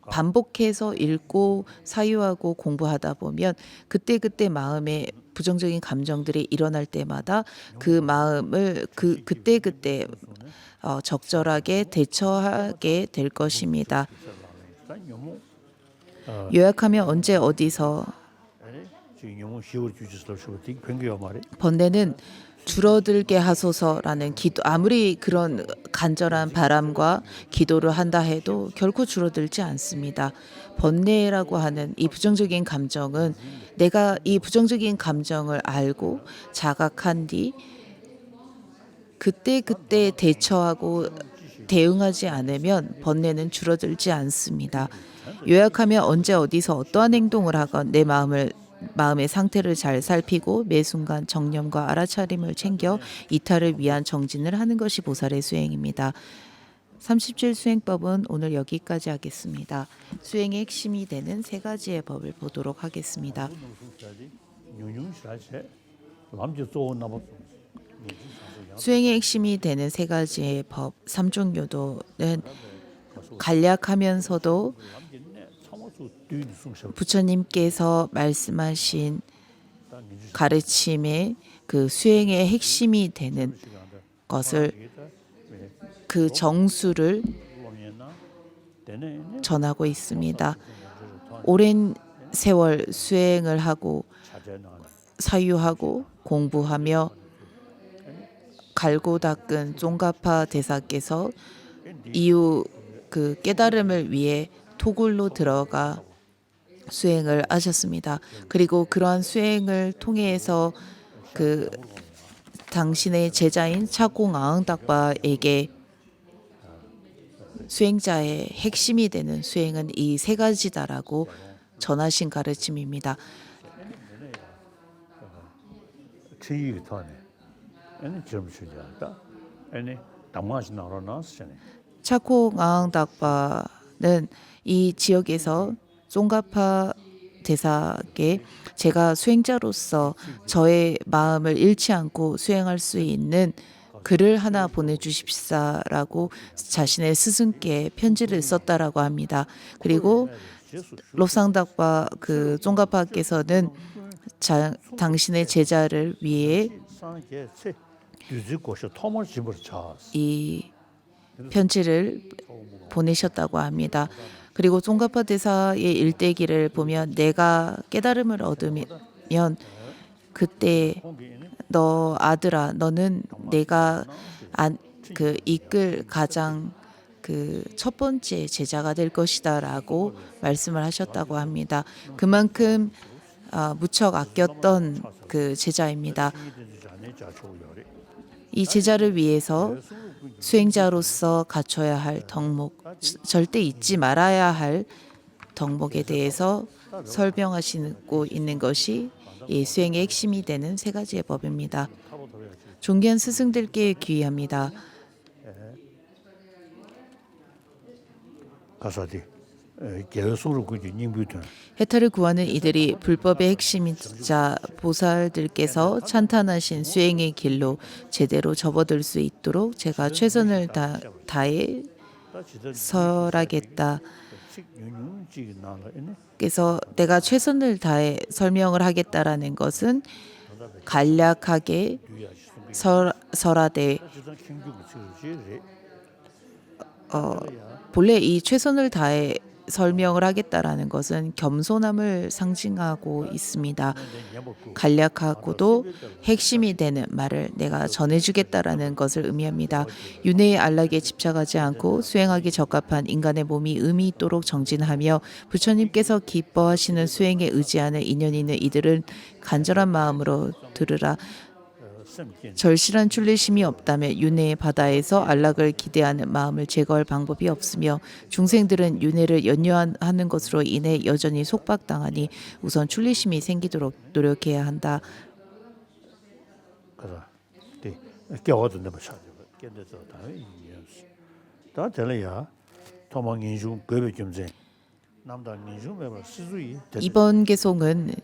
반복해서 읽고 사유하고 공부하다 보면 그때그때 마음에 부정적인 감정들이 일어날 때마다 그 마음을 그때그때 적절하게 대처하게 될 것입니다. 요약하면 언제 어디서 번뇌는 줄어들게 하소서라는 기도, 아무리 그런 간절한 바람과 기도를 한다 해도 결코 줄어들지 않습니다. 번뇌라고 하는 이 부정적인 감정은 내가 이 부정적인 감정을 알고 자각한 뒤 그때 대처하고 대응하지 않으면 번뇌는 줄어들지 않습니다. 요약하면 언제 어디서 어떠한 행동을 하건 내 마음의 상태를 잘 살피고 매 순간 정념과 알아차림을 챙겨 이타를 위한 정진을 하는 것이 보살의 수행입니다. 37 수행법은 오늘 여기까지 하겠습니다. 수행의 핵심이 되는 세 가지의 법을 보도록 하겠습니다. 수행의 핵심이 되는 세 가지의 법, 삼종요도는 간략하면서도 부처님께서 말씀하신 가르침의 그 수행의 핵심이 되는 것을 그 정수를 전하고 있습니다. 오랜 세월 수행을 하고 사유하고 공부하며 갈고 닦은 쫑가파 대사께서 이후 그 깨달음을 위해 토굴로 들어가 수행을 하셨습니다. 그리고 그러한 수행을 통해서 그 당신의 제자인 차공 아흥닥바에게 수행자의 핵심이 되는 수행은 이 세 가지다라고 전하신 가르침입니다. 아니 점수자다. 아니 담마시 나라나스잖아요. 차콩앙닥바는 이 지역에서 쫑가파 대사께 제가 수행자로서 저의 마음을 잃지 않고 수행할 수 있는 글을 하나 보내주십사라고 자신의 스승께 편지를 썼다라고 합니다. 그리고 롭상닥바 그 쫑가파께서는 당신의 제자를 위해 이 편지를 보내셨다고 합니다. 그리고 쫑가파 대사의 일대기를 보면 내가 깨달음을 얻으면 그때 너 아들아 너는 내가 그 이끌 가장 그 첫 번째 제자가 될 것이다라고 말씀을 하셨다고 합니다. 그만큼 무척 아꼈던 그 제자입니다. 이 제자를 위해서 수행자로서 갖춰야 할 덕목, 절대 잊지 말아야 할 덕목에 대해서 설명하시고 있는 것이 이 수행의 핵심이 되는 세 가지의 법입니다. 존귀한 스승들께 귀의합니다. 가사디 개소를 그지 님부터 해탈을 구하는 이들이 불법의 핵심이자 보살들께서 찬탄하신 수행의 길로 제대로 접어들 수 있도록 제가 최선을 다해 설하겠다. 그래서 내가 최선을 다해 설명을 하겠다라는 것은 간략하게 설하되 본래 이 최선을 다해 설명을 하겠다라는 것은 겸손함을 상징하고 있습니다. 간략하고도 핵심이 되는 말을 내가 전해주겠다라는 것을 의미합니다. 윤회의 안락에 집착하지 않고 수행하기 적합한 인간의 몸이 의미 있도록 정진하며 부처님께서 기뻐하시는 수행에 의지하는 인연이 있는 이들은 간절한 마음으로 들으라. 절실한 출리심이 없다면 윤회의 바다에서 안락을 기대하는 마음을 제거할 방법이 없으며 중생들은 윤회를 연유하는 것으로 인해 여전히 속박당하니 우선 출리심이 생기도록 노력해야 한다. 이번 개송은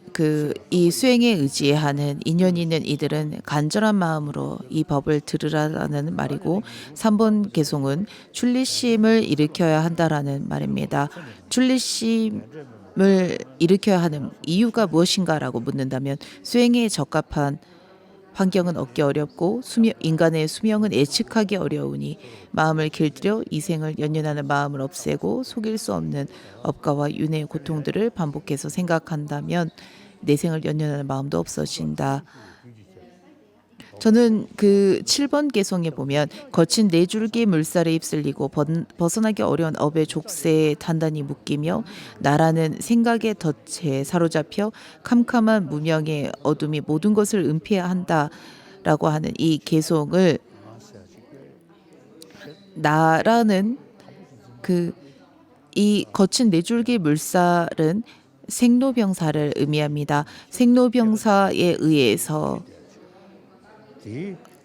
이 수행에 의지하는 인연 있는 이들은 간절한 마음으로 이 법을 들으라라는 말이고 3번 개송은 출리심을 일으켜야 한다라는 말입니다. 출리심을 일으켜야 하는 이유가 무엇인가라고 묻는다면 수행에 적합한 환경은 얻기 어렵고 인간의 수명은 예측하기 어려우니 마음을 길들여 이생을 연연하는 마음을 없애고 속일 수 없는 업가와 윤회의 고통들을 반복해서 생각한다면 내생을 연연하는 마음도 없어진다. 저는 그 7번 개송에 보면 거친 네 줄기 물살에 휩쓸리고 벗어나기 어려운 업의 족쇄에 단단히 묶이며 나라는 생각의 덫에 사로잡혀 캄캄한 무명의 어둠이 모든 것을 은폐해야 한다라고 하는 이 개송을 나라는 이 거친 네 줄기 물살은 생로병사를 의미합니다. 생로병사에 의해서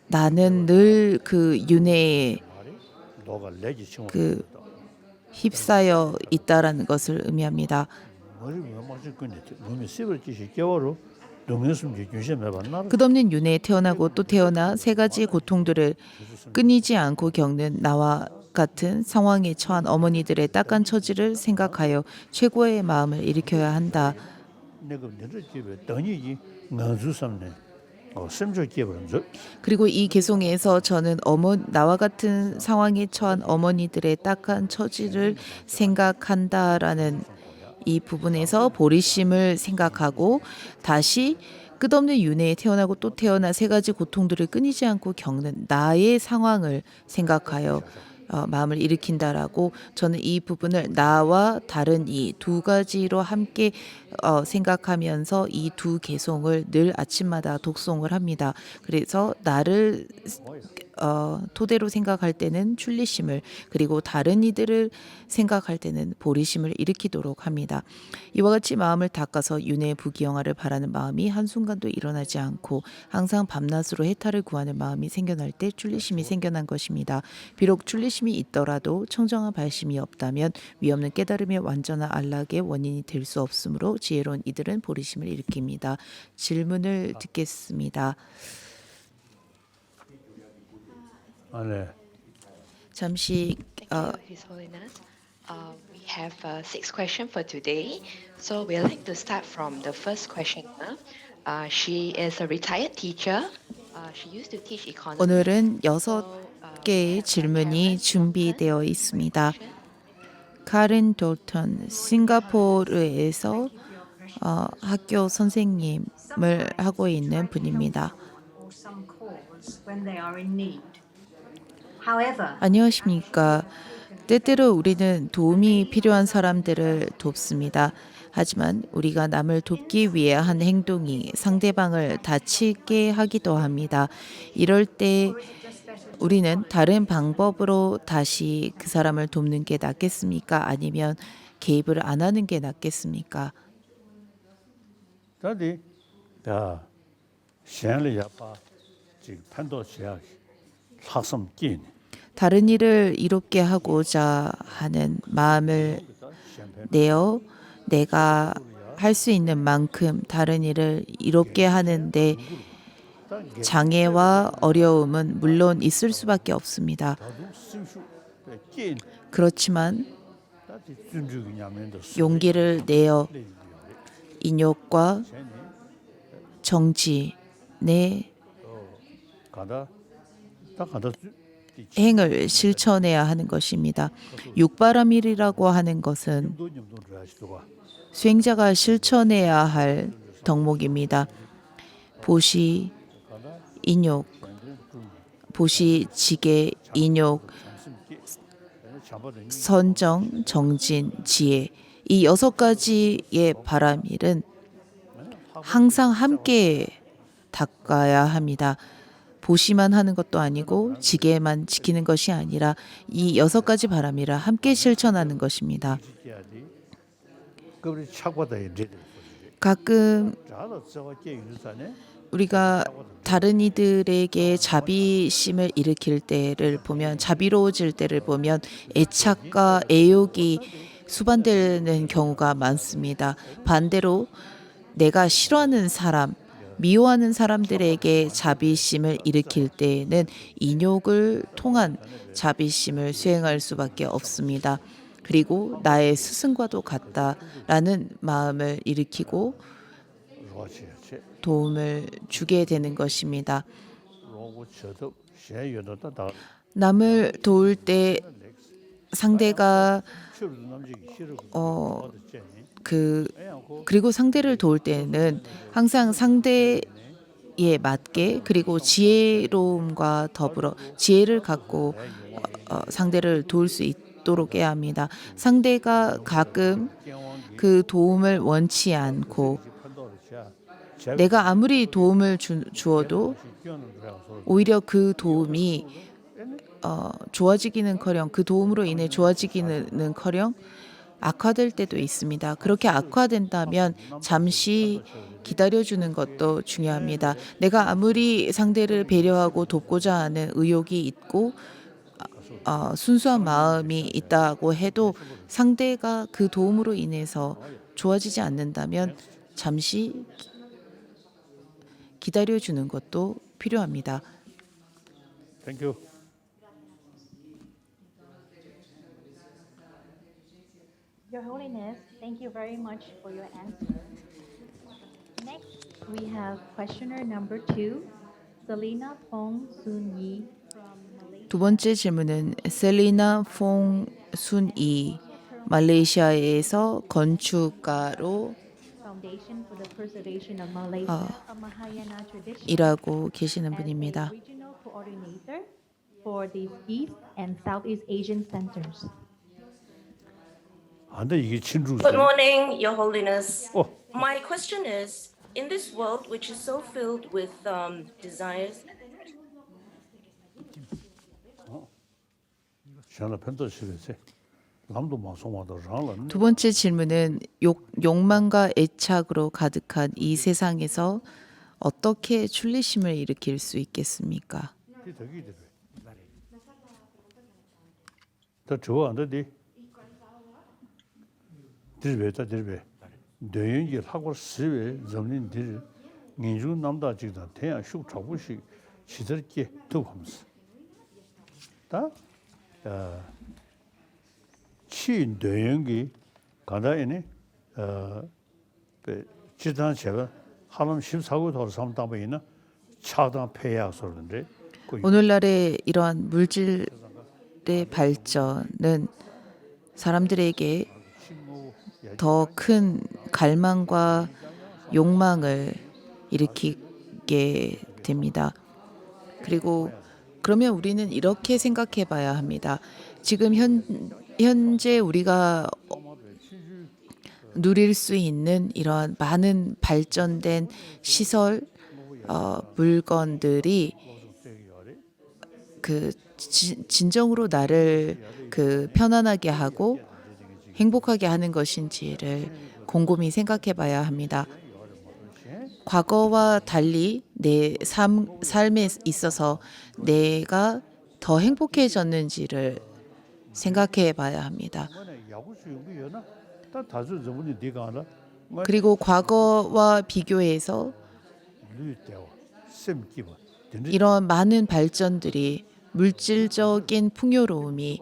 나는 늘 그 윤회에 휩싸여 있다라는 것을 의미합니다. 끝없는 윤회에 태어나고 또 태어나 세 가지 고통들을 끊이지 않고 겪는 나와 같은 상황에 처한 어머니들의 딱한 처지를 생각하여 최고의 마음을 일으켜야 한다. 그리고 이 개송에서 저는 나와 같은 상황에 처한 어머니들의 딱한 처지를 생각한다라는 이 부분에서 보리심을 생각하고 다시 끝없는 윤회에 태어나고 또 태어나 세 가지 고통들을 끊이지 않고 겪는 나의 상황을 생각하여 마음을 일으킨다라고 저는 이 부분을 나와 다른 이 두 가지로 함께 생각하면서 이 두 개송을 늘 아침마다 독송을 합니다. 그래서 나를 토대로 생각할 때는 출리심을, 그리고 다른 이들을 생각할 때는 보리심을 일으키도록 합니다. 이와 같이 마음을 닦아서 윤회 부귀영화를 바라는 마음이 한순간도 일어나지 않고 항상 밤낮으로 해탈을 구하는 마음이 생겨날 때 출리심이 생겨난 것입니다. 비록 출리심이 있더라도 청정한 발심이 없다면 위없는 깨달음의 완전한 안락의 원인이 될 수 없으므로 지혜로운 이들은 보리심을 일으킵니다. 질문을 듣겠습니다. 네. 잠시 His Holiness. We have 6 questions for today. So we'd like to start from the first questioner. She is a retired teacher. She used to teach economics. 오늘은 6개의 질문이 준비되어 있습니다. 카린 돌턴, 싱가포르에서 학교 선생님을 하고 있는 분입니다. 안녕하십니까. 때때로 우리는 도움이 필요한 사람들을 돕습니다. 하지만 우리가 남을 돕기 위해 한 행동이 상대방을 다치게 하기도 합니다. 이럴 때 우리는 다른 방법으로 다시 그 사람을 돕는 게 낫겠습니까? 아니면 개입을 안 하는 게 낫겠습니까? 到底야 시행을 야파 지금 판도 시행 학습 긴 다른 일을 이롭게 하고자 하는 마음을 내어 내가 할 수 있는 만큼 다른 일을 이롭게 하는데 장애와 어려움은 물론 있을 수밖에 없습니다. 그렇지만 용기를 내어 인욕과 정진의 행을 실천해야 하는 것입니다. 육바람일이라고 하는 것은 수행자가 실천해야 할 덕목입니다. 보시, 인욕, 보시, 지계, 인욕, 선정, 정진, 지혜, 이 6가지의 바람일은 항상 함께 닦아야 합니다. 보시만 하는 것도 아니고 지게만 지키는 것이 아니라 이 6가지 바람일을 함께 실천하는 것입니다. 가끔 우리가 다른 이들에게 자비심을 일으킬 때를 보면, 자비로워질 때를 보면 애착과 애욕이 수반되는 경우가 많습니다. 반대로 내가 싫어하는 사람, 미워하는 사람들에게 자비심을 일으킬 때에는 인욕을 통한 자비심을 수행할 수밖에 없습니다. 그리고 나의 스승과도 같다라는 마음을 일으키고 도움을 주게 되는 것입니다. 남을 도울 때 상대가 그리고 상대를 도울 때는 항상 상대에 맞게, 그리고 지혜로움과 더불어 지혜를 갖고 상대를 도울 수 있도록 해야 합니다. 상대가 가끔 그 도움을 원치 않고 내가 아무리 도움을 주어도 오히려 그 도움이 좋아지기는커녕, 그 도움으로 인해 좋아지기는커녕 악화될 때도 있습니다. 그렇게 악화된다면 잠시 기다려주는 것도 중요합니다. 내가 아무리 상대를 배려하고 돕고자 하는 의욕이 있고 순수한 마음이 있다고 해도 상대가 그 도움으로 인해서 좋아지지 않는다면 잠시 기다려주는 것도 필요합니다. Thank you. Your Holiness, thank you very much for your answer. Next, we have questioner number 2, Selina Fong Sun Yi from Malaysia. 두 번째 질문은 셀리나 퐁 순이, 말레이시아에서 건축가로 Foundation for the Preservation of Malaysia, a Mahayana tradition, 일하고 계시는 as 분입니다. the regional coordinator for the East and Southeast Asian centers. 근데 이게 친구. Good morning, Your Holiness. Oh. My question is, in this world which is so filled with desires, 전화 편도 시겠지. 남도 마송마다 랑은 두 번째 질문은 욕망과 애착으로 가득한 이 세상에서 어떻게 출리심을 일으킬 수 있겠습니까? 뒤더기들. 더 좋아 안 되디. 들베다 들베. 대연기 하고 스웨 점린들 민중 남다 지다 태양 슉 잡으시 시들게 더 하면서. 다 치 대연기 가다에네 지단 제가 하람 14구 더 삼다보이나 차단 폐약 소리인데 오늘날의 이러한 물질의 발전은 사람들에게 더 큰 갈망과 욕망을 일으키게 됩니다. 그리고 그러면 우리는 이렇게 생각해 봐야 합니다. 지금 현재 우리가 누릴 수 있는 이러한 많은 발전된 시설, 물건들이 진정으로 나를 편안하게 하고 행복하게 하는 것인지를 곰곰이 생각해 봐야 합니다. 과거와 달리 내 삶에 있어서 내가 더 행복해졌는지를 생각해 봐야 합니다. 그리고 과거와 비교해서 이런 많은 발전들이 물질적인 풍요로움이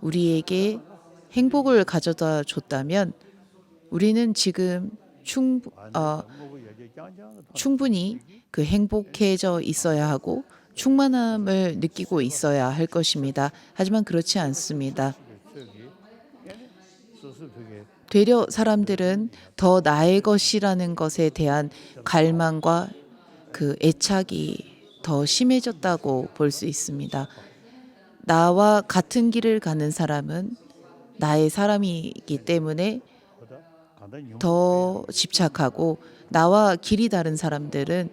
우리에게 행복을 가져다 줬다면 우리는 지금 충분히 행복해져 있어야 하고 충만함을 느끼고 있어야 할 것입니다. 하지만 그렇지 않습니다. 되려 사람들은 더 나의 것이라는 것에 대한 갈망과 애착이 더 심해졌다고 볼 수 있습니다. 나와 같은 길을 가는 사람은 나의 사람이기 때문에 더 집착하고 나와 길이 다른 사람들은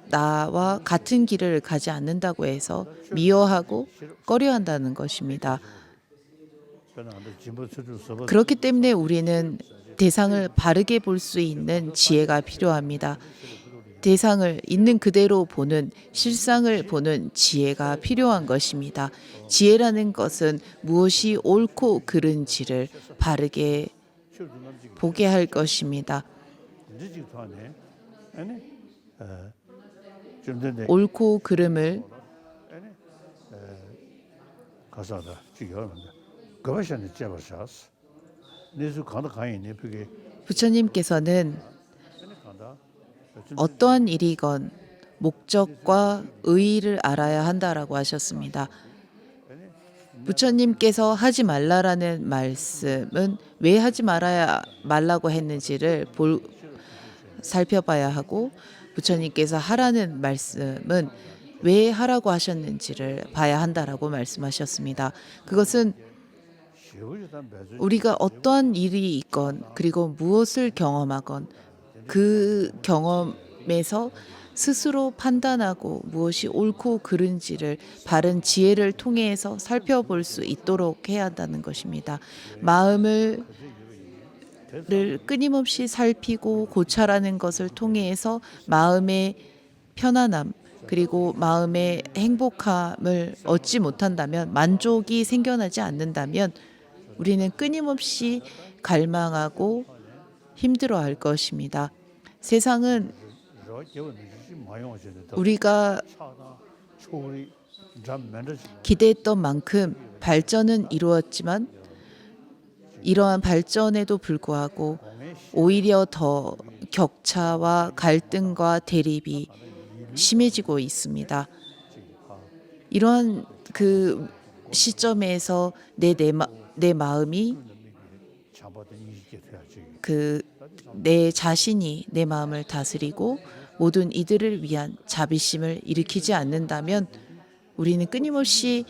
나와 같은 길을 가지 않는다고 해서 미워하고 꺼려한다는 것입니다. 그렇기 때문에 우리는 대상을 바르게 볼 수 있는 지혜가 필요합니다. 대상을 있는 그대로 보는 실상을 보는 지혜가 필요한 것입니다. 지혜라는 것은 무엇이 옳고 그른지를 바르게 보게 할 것입니다. 옳고 그름을 부처님께서는 어떠한 일이건 목적과 의의를 알아야 한다라고 하셨습니다. 부처님께서 하지 말라라는 말씀은 왜 하지 말라고 했는지를 살펴봐야 하고 부처님께서 하라는 말씀은 왜 하라고 하셨는지를 봐야 한다라고 말씀하셨습니다. 그것은 우리가 어떠한 일이 있건 그리고 무엇을 경험하건 그 경험에서 스스로 판단하고 무엇이 옳고 그른지를 바른 지혜를 통해서 살펴볼 수 있도록 해야 한다는 것입니다. 마음을 끊임없이 살피고 고찰하는 것을 통해서 마음의 편안함 그리고 마음의 행복함을 얻지 못한다면 만족이 생겨나지 않는다면 우리는 끊임없이 갈망하고 힘들어할 것입니다. 세상은 우리가 기대했던 만큼 발전은 이루었지만 이러한 발전에도 불구하고 오히려 더 격차와 갈등과 대립이 심해지고 있습니다. 이러한 시점에서 내 마음이 내 자신이 내 마음을 다스리고 모든 이들을 위한 자비심을 일으키지 않는다면 우리는 끊임없이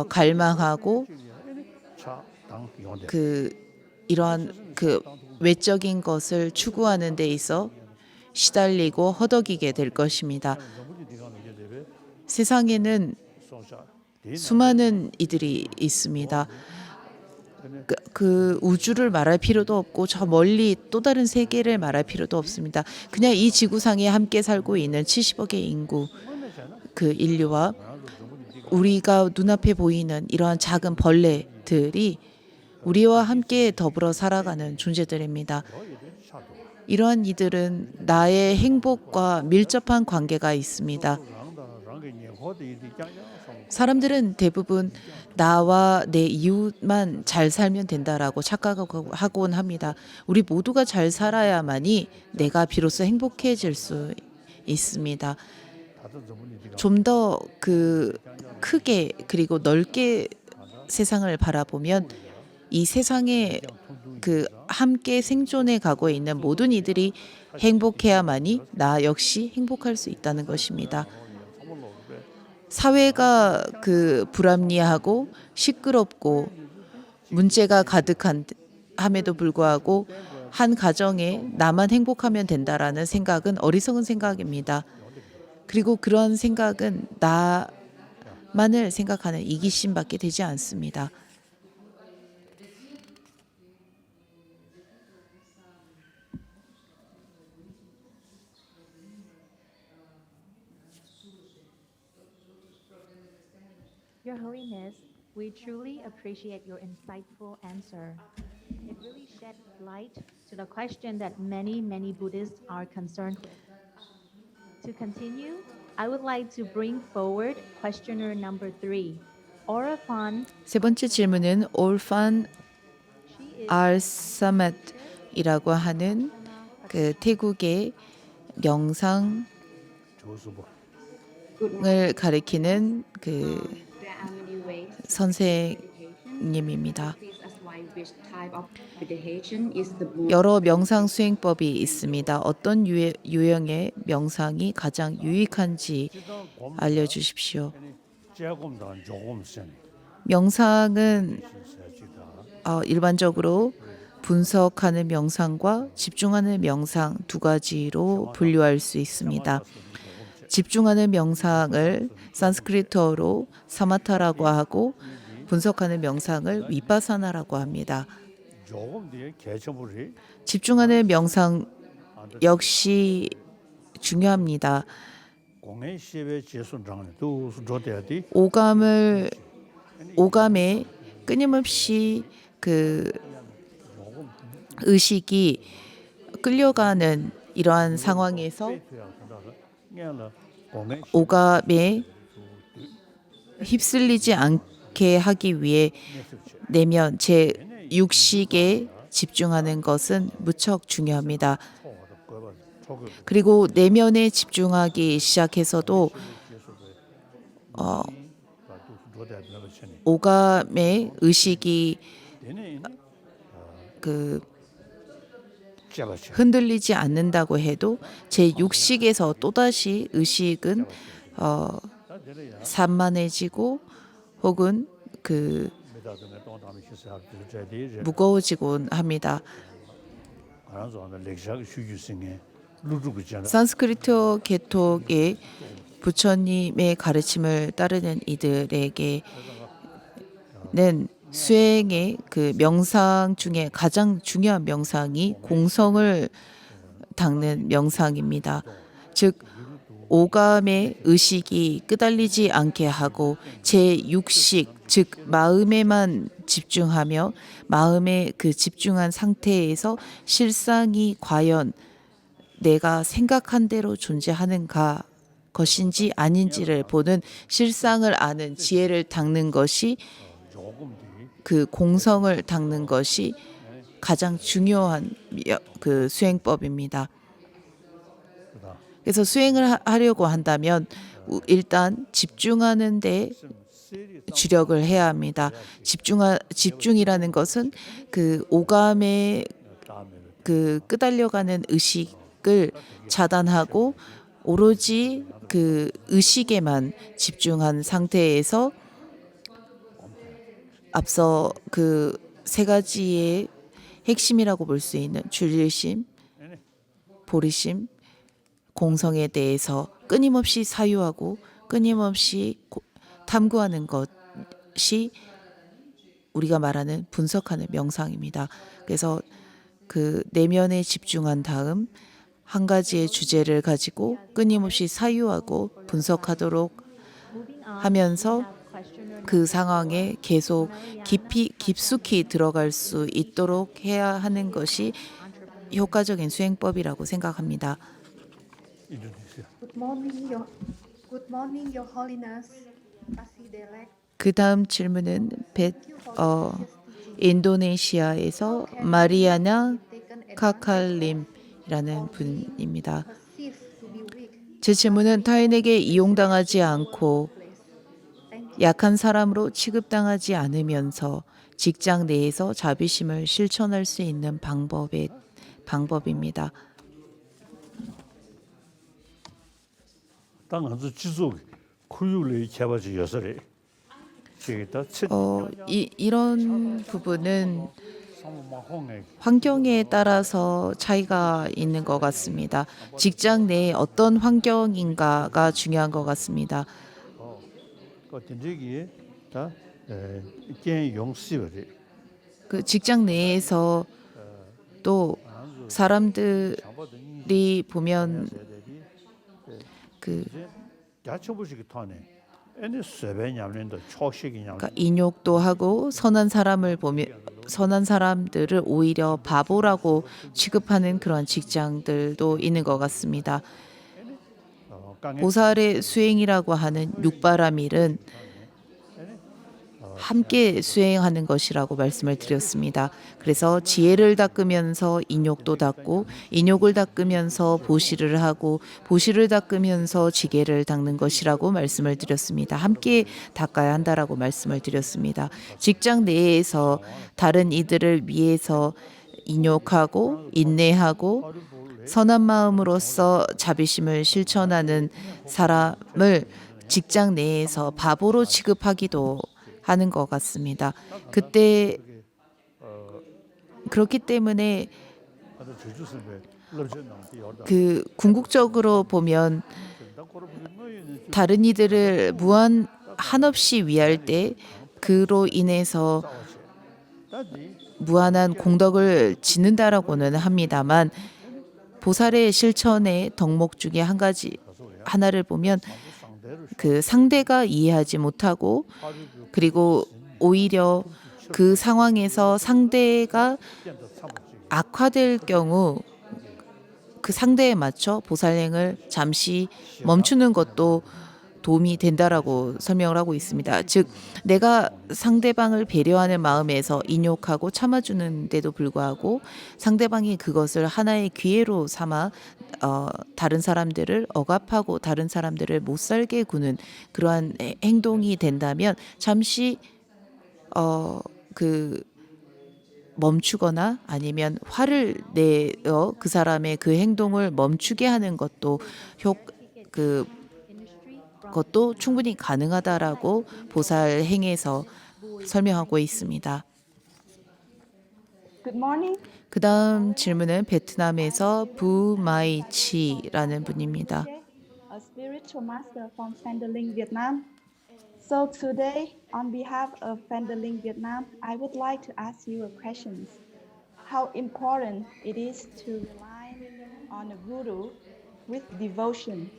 갈망하고 이러한 외적인 것을 추구하는 데 있어 시달리고 허덕이게 될 것입니다. 세상에는 수많은 이들이 있습니다. 그 우주를 말할 필요도 없고 저 멀리 또 다른 세계를 말할 필요도 없습니다. 그냥 이 지구상에 함께 살고 있는 70억의 인구 그 인류와 우리가 눈앞에 보이는 이러한 작은 벌레들이 우리와 함께 더불어 살아가는 존재들입니다. 이러한 이들은 나의 행복과 밀접한 관계가 있습니다. 사람들은 대부분 나와 내 이웃만 잘 살면 된다라고 착각하곤 합니다. 우리 모두가 잘 살아야만이 내가 비로소 행복해질 수 있습니다. 좀 더 그 크게 그리고 넓게 세상을 바라보면 이 세상에 그 함께 생존해 가고 있는 모든 이들이 행복해야만이 나 역시 행복할 수 있다는 것입니다. 사회가 그 불합리하고 시끄럽고 문제가 가득함에도 불구하고 한 가정에 나만 행복하면 된다라는 생각은 어리석은 생각입니다. 그리고 그런 생각은 나만을 생각하는 이기심밖에 되지 않습니다. Your Holiness, we truly appreciate your insightful answer. It really shed light to the question that many Buddhists are concerned with. To continue, I would like to bring forward questioner number 3, Oraphan. 세 번째 질문은 올판 She is 알사맷이라고 하는 그 태국의 명상을 가리키는 그 선생님입니다. 여러 명상 수행법이 있습니다. 어떤 유형의 명상이 가장 유익한지 알려주십시오. 명상은 일반적으로 분석하는 명상과 집중하는 명상 두 가지로 분류할 수 있습니다. 집중하는 명상을 산스크리트어로 사마타라고 하고 분석하는 명상을 위파사나라고 합니다. 집중하는 명상 역시 중요합니다. 오감에 끊임없이 그 의식이 끌려가는 이러한 상황에서 오감에 휩쓸리지 않게 하기 위해 내면 제 육식에 집중하는 것은 무척 중요합니다. 그리고 내면에 집중하기 시작해서도 오감의 의식이 그 흔들리지 않는다고 해도 제 육식에서 또다시 의식은 산만해지고 혹은 그 무거워지곤 합니다. 산스크리트 계통의 부처님의 가르침을 따르는 이들에게는 수행의 그 명상 중에 가장 중요한 명상이 공성을 닦는 명상입니다. 즉 오감의 의식이 끄달리지 않게 하고 제 육식 즉 마음에만 집중하며 마음의 그 집중한 상태에서 실상이 과연 내가 생각한 대로 존재하는가 것인지 아닌지를 보는 실상을 아는 지혜를 닦는 것이 그 공성을 닦는 것이 가장 중요한 그 수행법입니다. 그래서 수행을 하려고 한다면 일단 집중하는 데 주력을 해야 합니다. 집중이라는 것은 그 오감에 그 끄달려가는 의식을 차단하고 오로지 그 의식에만 집중한 상태에서 앞서 그 세 가지의 핵심이라고 볼 수 있는 줄일심, 보리심, 공성에 대해서 끊임없이 사유하고 끊임없이 탐구하는 것이 우리가 말하는 분석하는 명상입니다. 그래서 그 내면에 집중한 다음 한 가지의 주제를 가지고 끊임없이 사유하고 분석하도록 Moving on, 하면서 we have questioner 그 상황에 계속 깊숙이 들어갈 수 있도록 해야 하는 것이 효과적인 수행법이라고 생각합니다. 인도네시아. Good morning, Your Holiness. Pasidelek. 그 다음 질문은 인도네시아에서 마리아나 카칼림이라는 분입니다. Perceived to be weak. 제 질문은 타인에게 이용당하지 않고 Thank you. 약한 사람으로 취급당하지 않으면서 직장 내에서 자비심을 실천할 수 있는 방법입니다. 당한주 지속 구육의 개발지 여설에 저기다 이런 부분은 상마홍의 환경에 따라서 차이가 있는 것 같습니다. 직장 내에 어떤 환경인가가 중요한 것 같습니다. 그 된적이 다 이게 용시버리 그 직장 내에서 또 사람들이 보면 그 야초부식이 타네 애니 세배냐면도 초식이냐 그러니까 인욕도 하고 선한 사람들을 오히려 바보라고 취급하는 그런 직장들도 있는 것 같습니다. 보살의 수행이라고 하는 육바라밀은 함께 수행하는 것이라고 말씀을 드렸습니다. 그래서 지혜를 닦으면서 인욕도 닦고 인욕을 닦으면서 보시를 하고 보시를 닦으면서 지게를 닦는 것이라고 말씀을 드렸습니다. 함께 닦아야 한다라고 말씀을 드렸습니다. 직장 내에서 다른 이들을 위해서 인욕하고 인내하고 선한 마음으로서 자비심을 실천하는 사람을 직장 내에서 바보로 취급하기도 하는 것 같습니다. 그때 그렇기 때문에 그 궁극적으로 보면 다른 이들을 한없이 위할 때 그로 인해서 무한한 공덕을 짓는다라고는 합니다만 보살의 실천의 덕목 중에 하나를 보면 그 상대가 이해하지 못하고 그리고 오히려 그 상황에서 상대가 악화될 경우 그 상대에 맞춰 보살행을 잠시 멈추는 것도 도움이 된다라고 설명을 하고 있습니다. 즉 내가 상대방을 배려하는 마음에서 인욕하고 참아주는데도 불구하고 상대방이 그것을 하나의 기회로 삼아 다른 사람들을 억압하고 다른 사람들을 못 살게 구는 그러한 행동이 된다면 잠시 그 멈추거나 아니면 화를 내어 그 사람의 그 행동을 멈추게 하는 것도 그것도 충분히 가능하다라고 보살 행에서 설명하고 있습니다. Good morning. 그 다음 질문은 베트남에서 부마이치라는 분입니다. A spiritual master from Phandalin, Vietnam. So today, on behalf of Phandalin, Vietnam, I would like to ask you a question. How important it is to rely on a guru with devotion.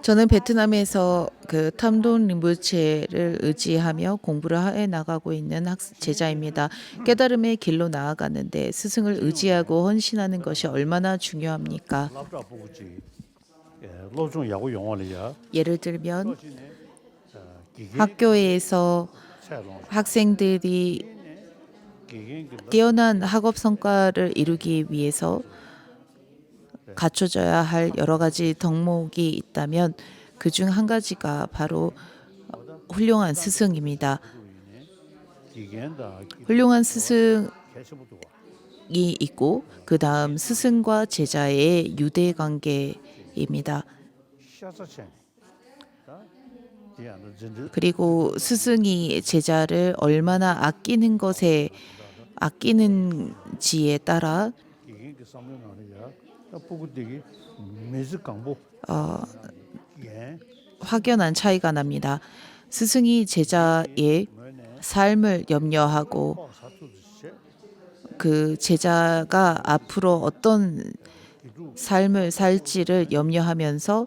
저는 베트남에서 그 탐돈 림부체를 의지하며 공부를 해 나가고 있는 제자입니다. 깨달음의 길로 나아가는데 스승을 의지하고 헌신하는 것이 얼마나 중요합니까? 예를 들면 학교에서 학생들이 뛰어난 학업 성과를 이루기 위해서 갖춰져야 할 여러 가지 덕목이 있다면 그중 한 가지가 바로 훌륭한 스승입니다. 훌륭한 스승이 있고 그 다음 스승과 제자의 유대 관계입니다. 그리고 스승이 제자를 얼마나 아끼는지에 따라 확연한 차이가 납니다. 스승이 제자의 삶을 염려하고 그 제자가 앞으로 어떤 삶을 살지를 염려하면서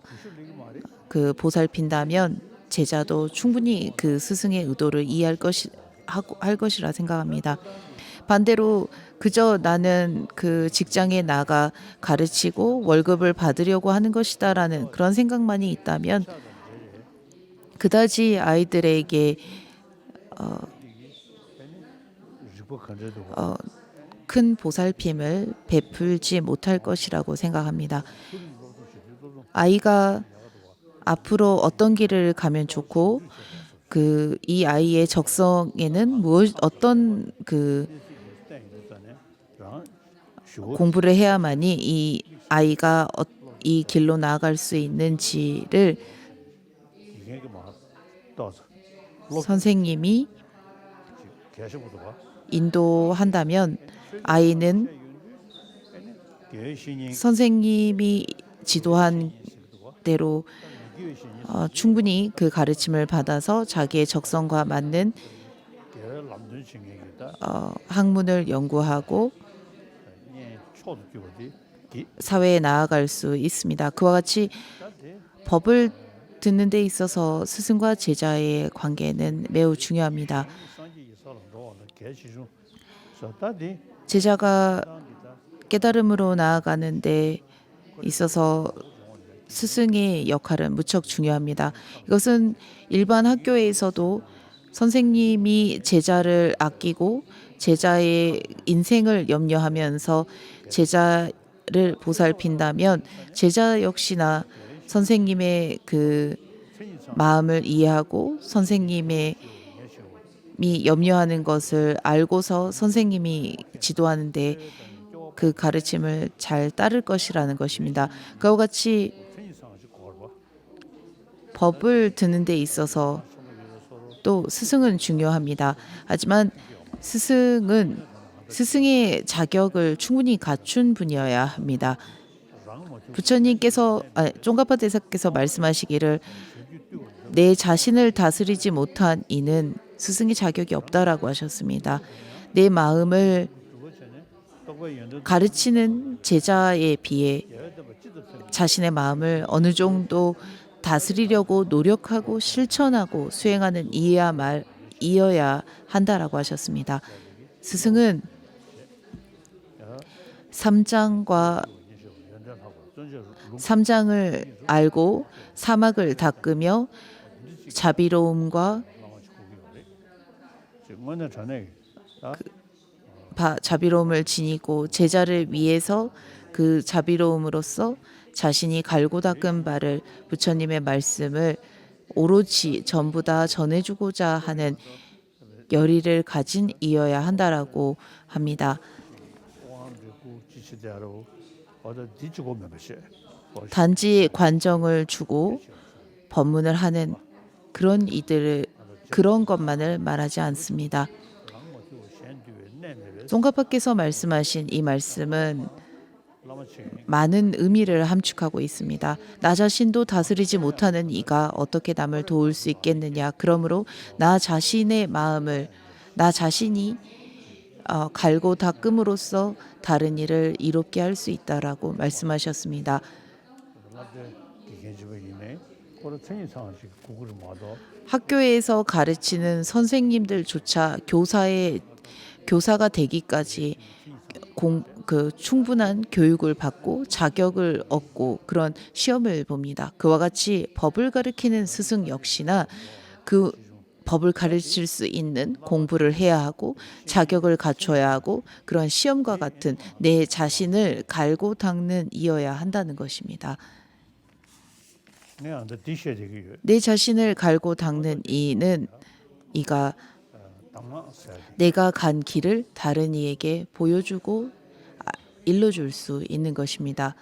그 보살핀다면 제자도 충분히 그 스승의 의도를 이해할 할 것이라 생각합니다. 반대로 그저 나는 그 직장에 나가 가르치고 월급을 받으려고 하는 것이다라는 그런 생각만이 있다면 그다지 아이들에게 큰 보살핌을 베풀지 못할 것이라고 생각합니다. 아이가 앞으로 어떤 길을 가면 좋고 그 이 아이의 적성에는 어떤 그 공부를 해야만이 이 아이가 이 길로 나아갈 수 있는지를 선생님이 인도한다면 아이는 선생님이 지도한 대로 충분히 그 가르침을 받아서 자기의 적성과 맞는 학문을 연구하고 사회에 나아갈 수 있습니다. 그와 같이 법을 듣는 데 있어서 스승과 제자의 관계는 매우 중요합니다. 제자가 깨달음으로 나아가는 데 있어서 스승의 역할은 무척 중요합니다. 이것은 일반 학교에서도 선생님이 제자를 아끼고 제자의 인생을 염려하면서 제자를 보살핀다면 제자 역시나 선생님의 그 마음을 이해하고 선생님의 염려하는 것을 알고서 선생님이 지도하는데 그 가르침을 잘 따를 것이라는 것입니다. 그와 같이 법을 듣는 데 있어서 또 스승은 중요합니다. 하지만 스승의 자격을 충분히 갖춘 분이어야 합니다. 부처님께서 쫑가파 대사께서 말씀하시기를 내 자신을 다스리지 못한 이는 스승의 자격이 없다라고 하셨습니다. 내 마음을 가르치는 제자에 비해 자신의 마음을 어느 정도 다스리려고 노력하고 실천하고 수행하는 이어야 한다라고 하셨습니다. 스승은 삼장을 알고 사막을 닦으며 자비로움과 자비로움을 지니고 제자를 위해서 그 자비로움으로써 자신이 갈고 닦은 바를 부처님의 말씀을 오로지 전부 다 전해주고자 하는 열의를 가진 이어야 한다라고 합니다. 단지 관정을 주고 법문을 하는 그런 것만을 말하지 않습니다. 쫑가파께서 말씀하신 이 말씀은 많은 의미를 함축하고 있습니다. 나 자신도 다스리지 못하는 이가 어떻게 남을 도울 수 있겠느냐. 그러므로 나 자신의 마음을 나 자신이 갈고 닦음으로써 다른 일을 이롭게 할 수 있다라고 말씀하셨습니다. 학교에서 가르치는 선생님들조차 교사가 되기까지 충분한 교육을 받고 자격을 얻고 그런 시험을 봅니다. 그와 같이 법을 가르치는 스승 역시나 그 법을 가르칠 수 있는 공부를 해야 하고 자격을 갖춰야 하고 그런 시험과 같은 내 자신을 갈고 닦는 이어야 한다는 것입니다. 내 자신을 갈고 닦는 이가 내가 간 길을 다른 이에게 보여주고 일러줄 수 있는 것입니다.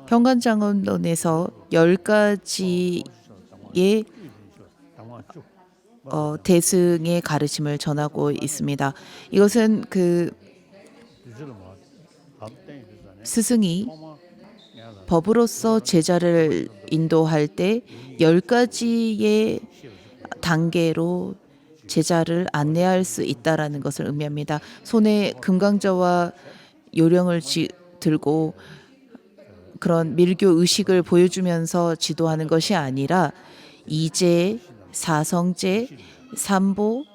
현관장언론에서 10가지의 대승의 가르침을 전하고 있습니다. 이것은 그 스승이 법으로서 제자를 인도할 때 10가지의 단계로 제자를 안내할 수 있다라는 것을 의미합니다. 손에 금강저와 요령을 들고 그런 밀교 의식을 보여주면서 지도하는 것이 아니라 이제, 사성제, 삼보를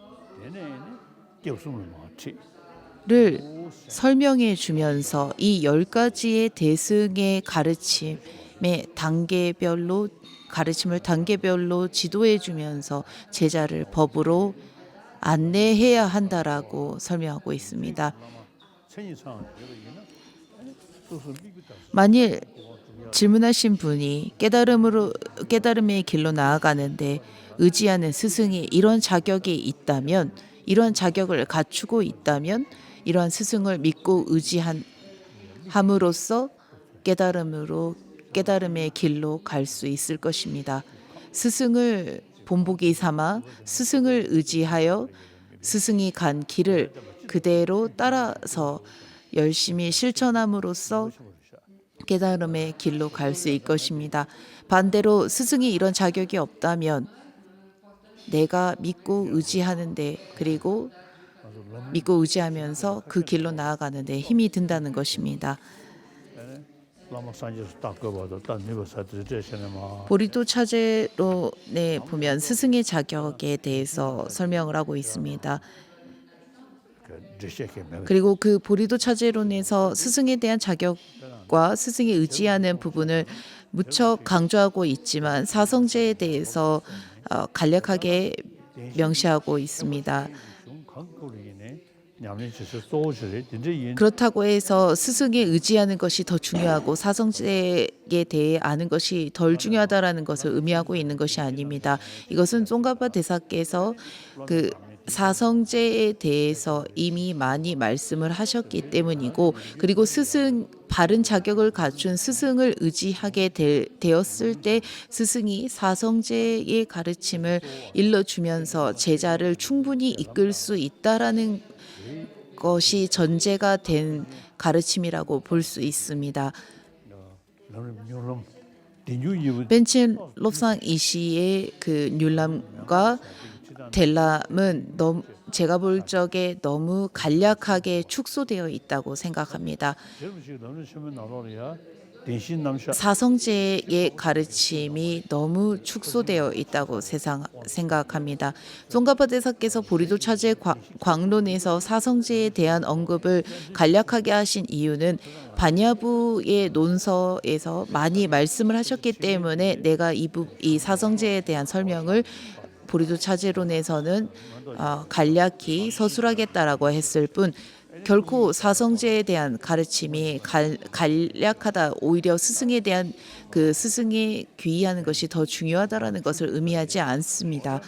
설명해 주면서 이 10가지의 대승의 가르침의 가르침을 단계별로 지도해 주면서 제자를 법으로 안내해야 한다라고 설명하고 있습니다. 만일 질문하신 분이 깨달음의 길로 나아가는데 의지하는 스승이 이런 자격이 있다면, 이런 자격을 갖추고 있다면 이러한 스승을 믿고 의지함으로써 깨달음의 길로 갈 수 있을 것입니다. 스승을 본보기 삼아 스승을 의지하여 스승이 간 길을 그대로 따라서 열심히 실천함으로써 깨달음의 길로 갈 수 있을 것입니다. 반대로 스승이 이런 자격이 없다면 내가 믿고 의지하는데 그리고 믿고 의지하면서 그 길로 나아가는데 힘이 든다는 것입니다. 보리도 차제론에 보면 스승의 자격에 대해서 설명을 하고 있습니다. 그리고 그 보리도 차제론에서 스승에 대한 자격과 스승이 의지하는 부분을 무척 강조하고 있지만 사성제에 대해서 간략하게 명시하고 있습니다. 그렇다고 해서 스승에 의지하는 것이 더 중요하고 사성제에 대해 아는 것이 덜 중요하다라는 것을 의미하고 있는 것이 아닙니다. 이것은 쫑가파 대사께서 그 사성제에 대해서 이미 많이 말씀을 하셨기 때문이고, 그리고 바른 자격을 갖춘 스승을 의지하게 되었을 때 스승이 사성제의 가르침을 일러주면서 제자를 충분히 이끌 수 있다라는 것이 전제가 된 가르침이라고 볼 수 있습니다. 벤첸 롭상 이시의 그 뉴람과 델람은 제가 볼 적에 너무 간략하게 축소되어 있다고 생각합니다. 사성제의 가르침이 너무 축소되어 있다고 생각합니다. 쫑가파 대사께서 보리도 차제 광론에서 사성제에 대한 언급을 간략하게 하신 이유는 반야부의 논서에서 많이 말씀을 하셨기 때문에 내가 이 사성제에 대한 설명을 보리도 차제론에서는 간략히 서술하겠다라고 했을 뿐 결코 사성제에 대한 가르침이 간략하다, 오히려 스승에 대한 그 스승에 귀의하는 것이 더 중요하다라는 것을 의미하지 않습니다.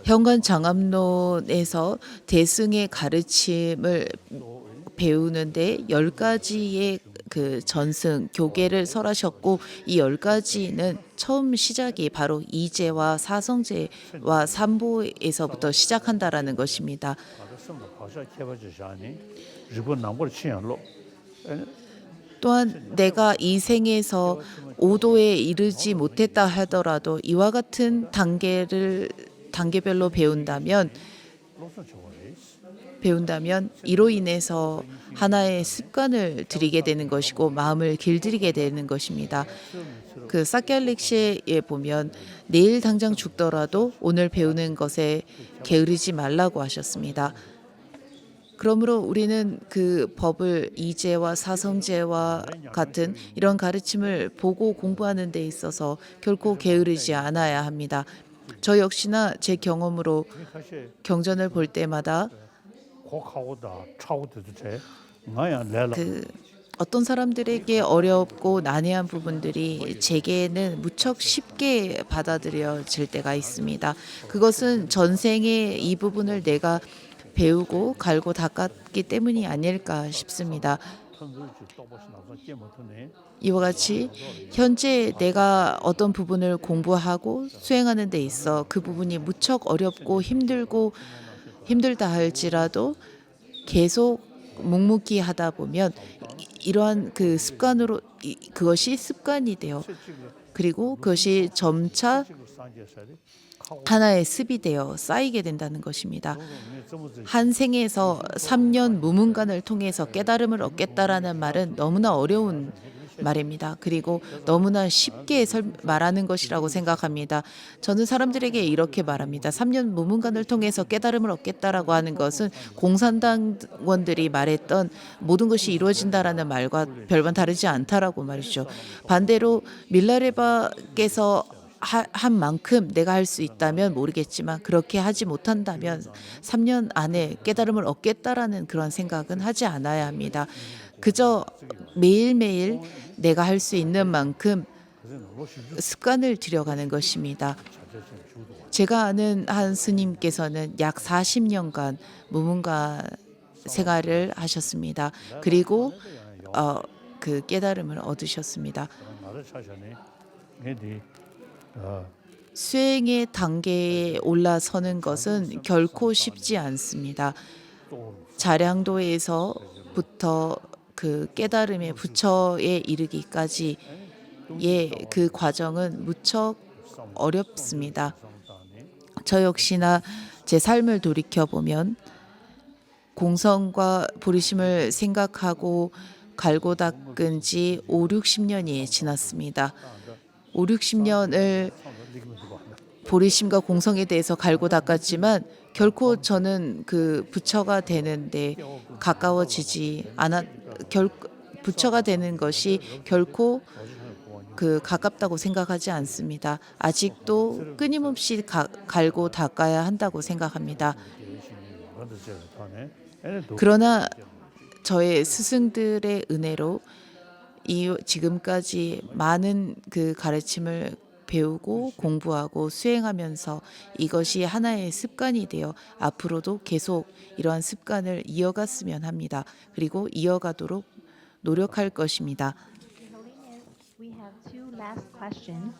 현관 장암론에서 대승의 가르침을 배우는데 10가지의 그 전승 교계를 설하셨고, 이 10가지는 처음 시작이 바로 이제와 사성제와 삼보에서부터 시작한다라는 것입니다. 또한 내가 이 생에서 5도에 이르지 못했다 하더라도 이와 같은 단계별로 배운다면 이로 인해서 하나의 습관을 들이게 되는 것이고 마음을 길들이게 되는 것입니다. 그 사kyarlik시에 보면 내일 당장 죽더라도 오늘 배우는 것에 게으르지 말라고 하셨습니다. 그러므로 우리는 그 법을 이제와 사성제와 같은 이런 가르침을 보고 공부하는 데 있어서 결코 게으르지 않아야 합니다. 저 역시나 제 경험으로 경전을 볼 때마다 어떤 사람들에게 어렵고 난해한 부분들이 제게는 무척 쉽게 받아들여질 때가 있습니다. 그것은 전생에 이 부분을 내가 배우고 갈고 닦았기 때문이 아닐까 싶습니다. 이와 같이 현재 내가 어떤 부분을 공부하고 수행하는 데 있어 그 부분이 무척 어렵고 힘들다 할지라도 계속 묵묵히 하다 보면 이러한 그 습관으로 그것이 습관이 돼요. 그리고 그것이 점차 하나의 습이 되어 쌓이게 된다는 것입니다. 한 생에서 3년 무문관을 통해서 깨달음을 얻겠다라는 말은 너무나 어려운 말입니다. 그리고 너무나 쉽게 말하는 것이라고 생각합니다. 저는 사람들에게 이렇게 말합니다. 3년 무문관을 통해서 깨달음을 얻겠다라고 하는 것은 공산당원들이 말했던 모든 것이 이루어진다라는 말과 별반 다르지 않다라고 말이죠. 반대로 밀라레바께서 한 만큼 내가 할 수 있다면 모르겠지만 그렇게 하지 못한다면 3년 안에 깨달음을 얻겠다라는 그런 생각은 하지 않아야 합니다. 그저 매일매일 내가 할 수 있는 만큼 습관을 들여가는 것입니다. 제가 아는 한 스님께서는 약 40년간 무문가 생활을 하셨습니다. 그리고 그 깨달음을 얻으셨습니다. 수행의 단계에 올라서는 것은 결코 쉽지 않습니다. 자량도에서부터 그 깨달음의 부처에 이르기까지의 그 과정은 무척 어렵습니다. 저 역시나 제 삶을 돌이켜보면 공성과 부르심을 생각하고 갈고 닦은 지 5, 60년이 지났습니다. 5, 60년을 보리심과 공성에 대해서 갈고 닦았지만 결코 저는 그 부처가 되는데 가까워지지 않았. 부처가 되는 것이 결코 그 가깝다고 생각하지 않습니다. 아직도 끊임없이 갈고 닦아야 한다고 생각합니다. 그러나 저의 스승들의 은혜로 지금까지 많은 그 가르침을 배우고 공부하고 수행하면서 이것이 하나의 습관이 되어 앞으로도 계속 이러한 습관을 이어갔으면 합니다. 그리고 이어가도록 노력할 것입니다. Holiness, we have two last questions.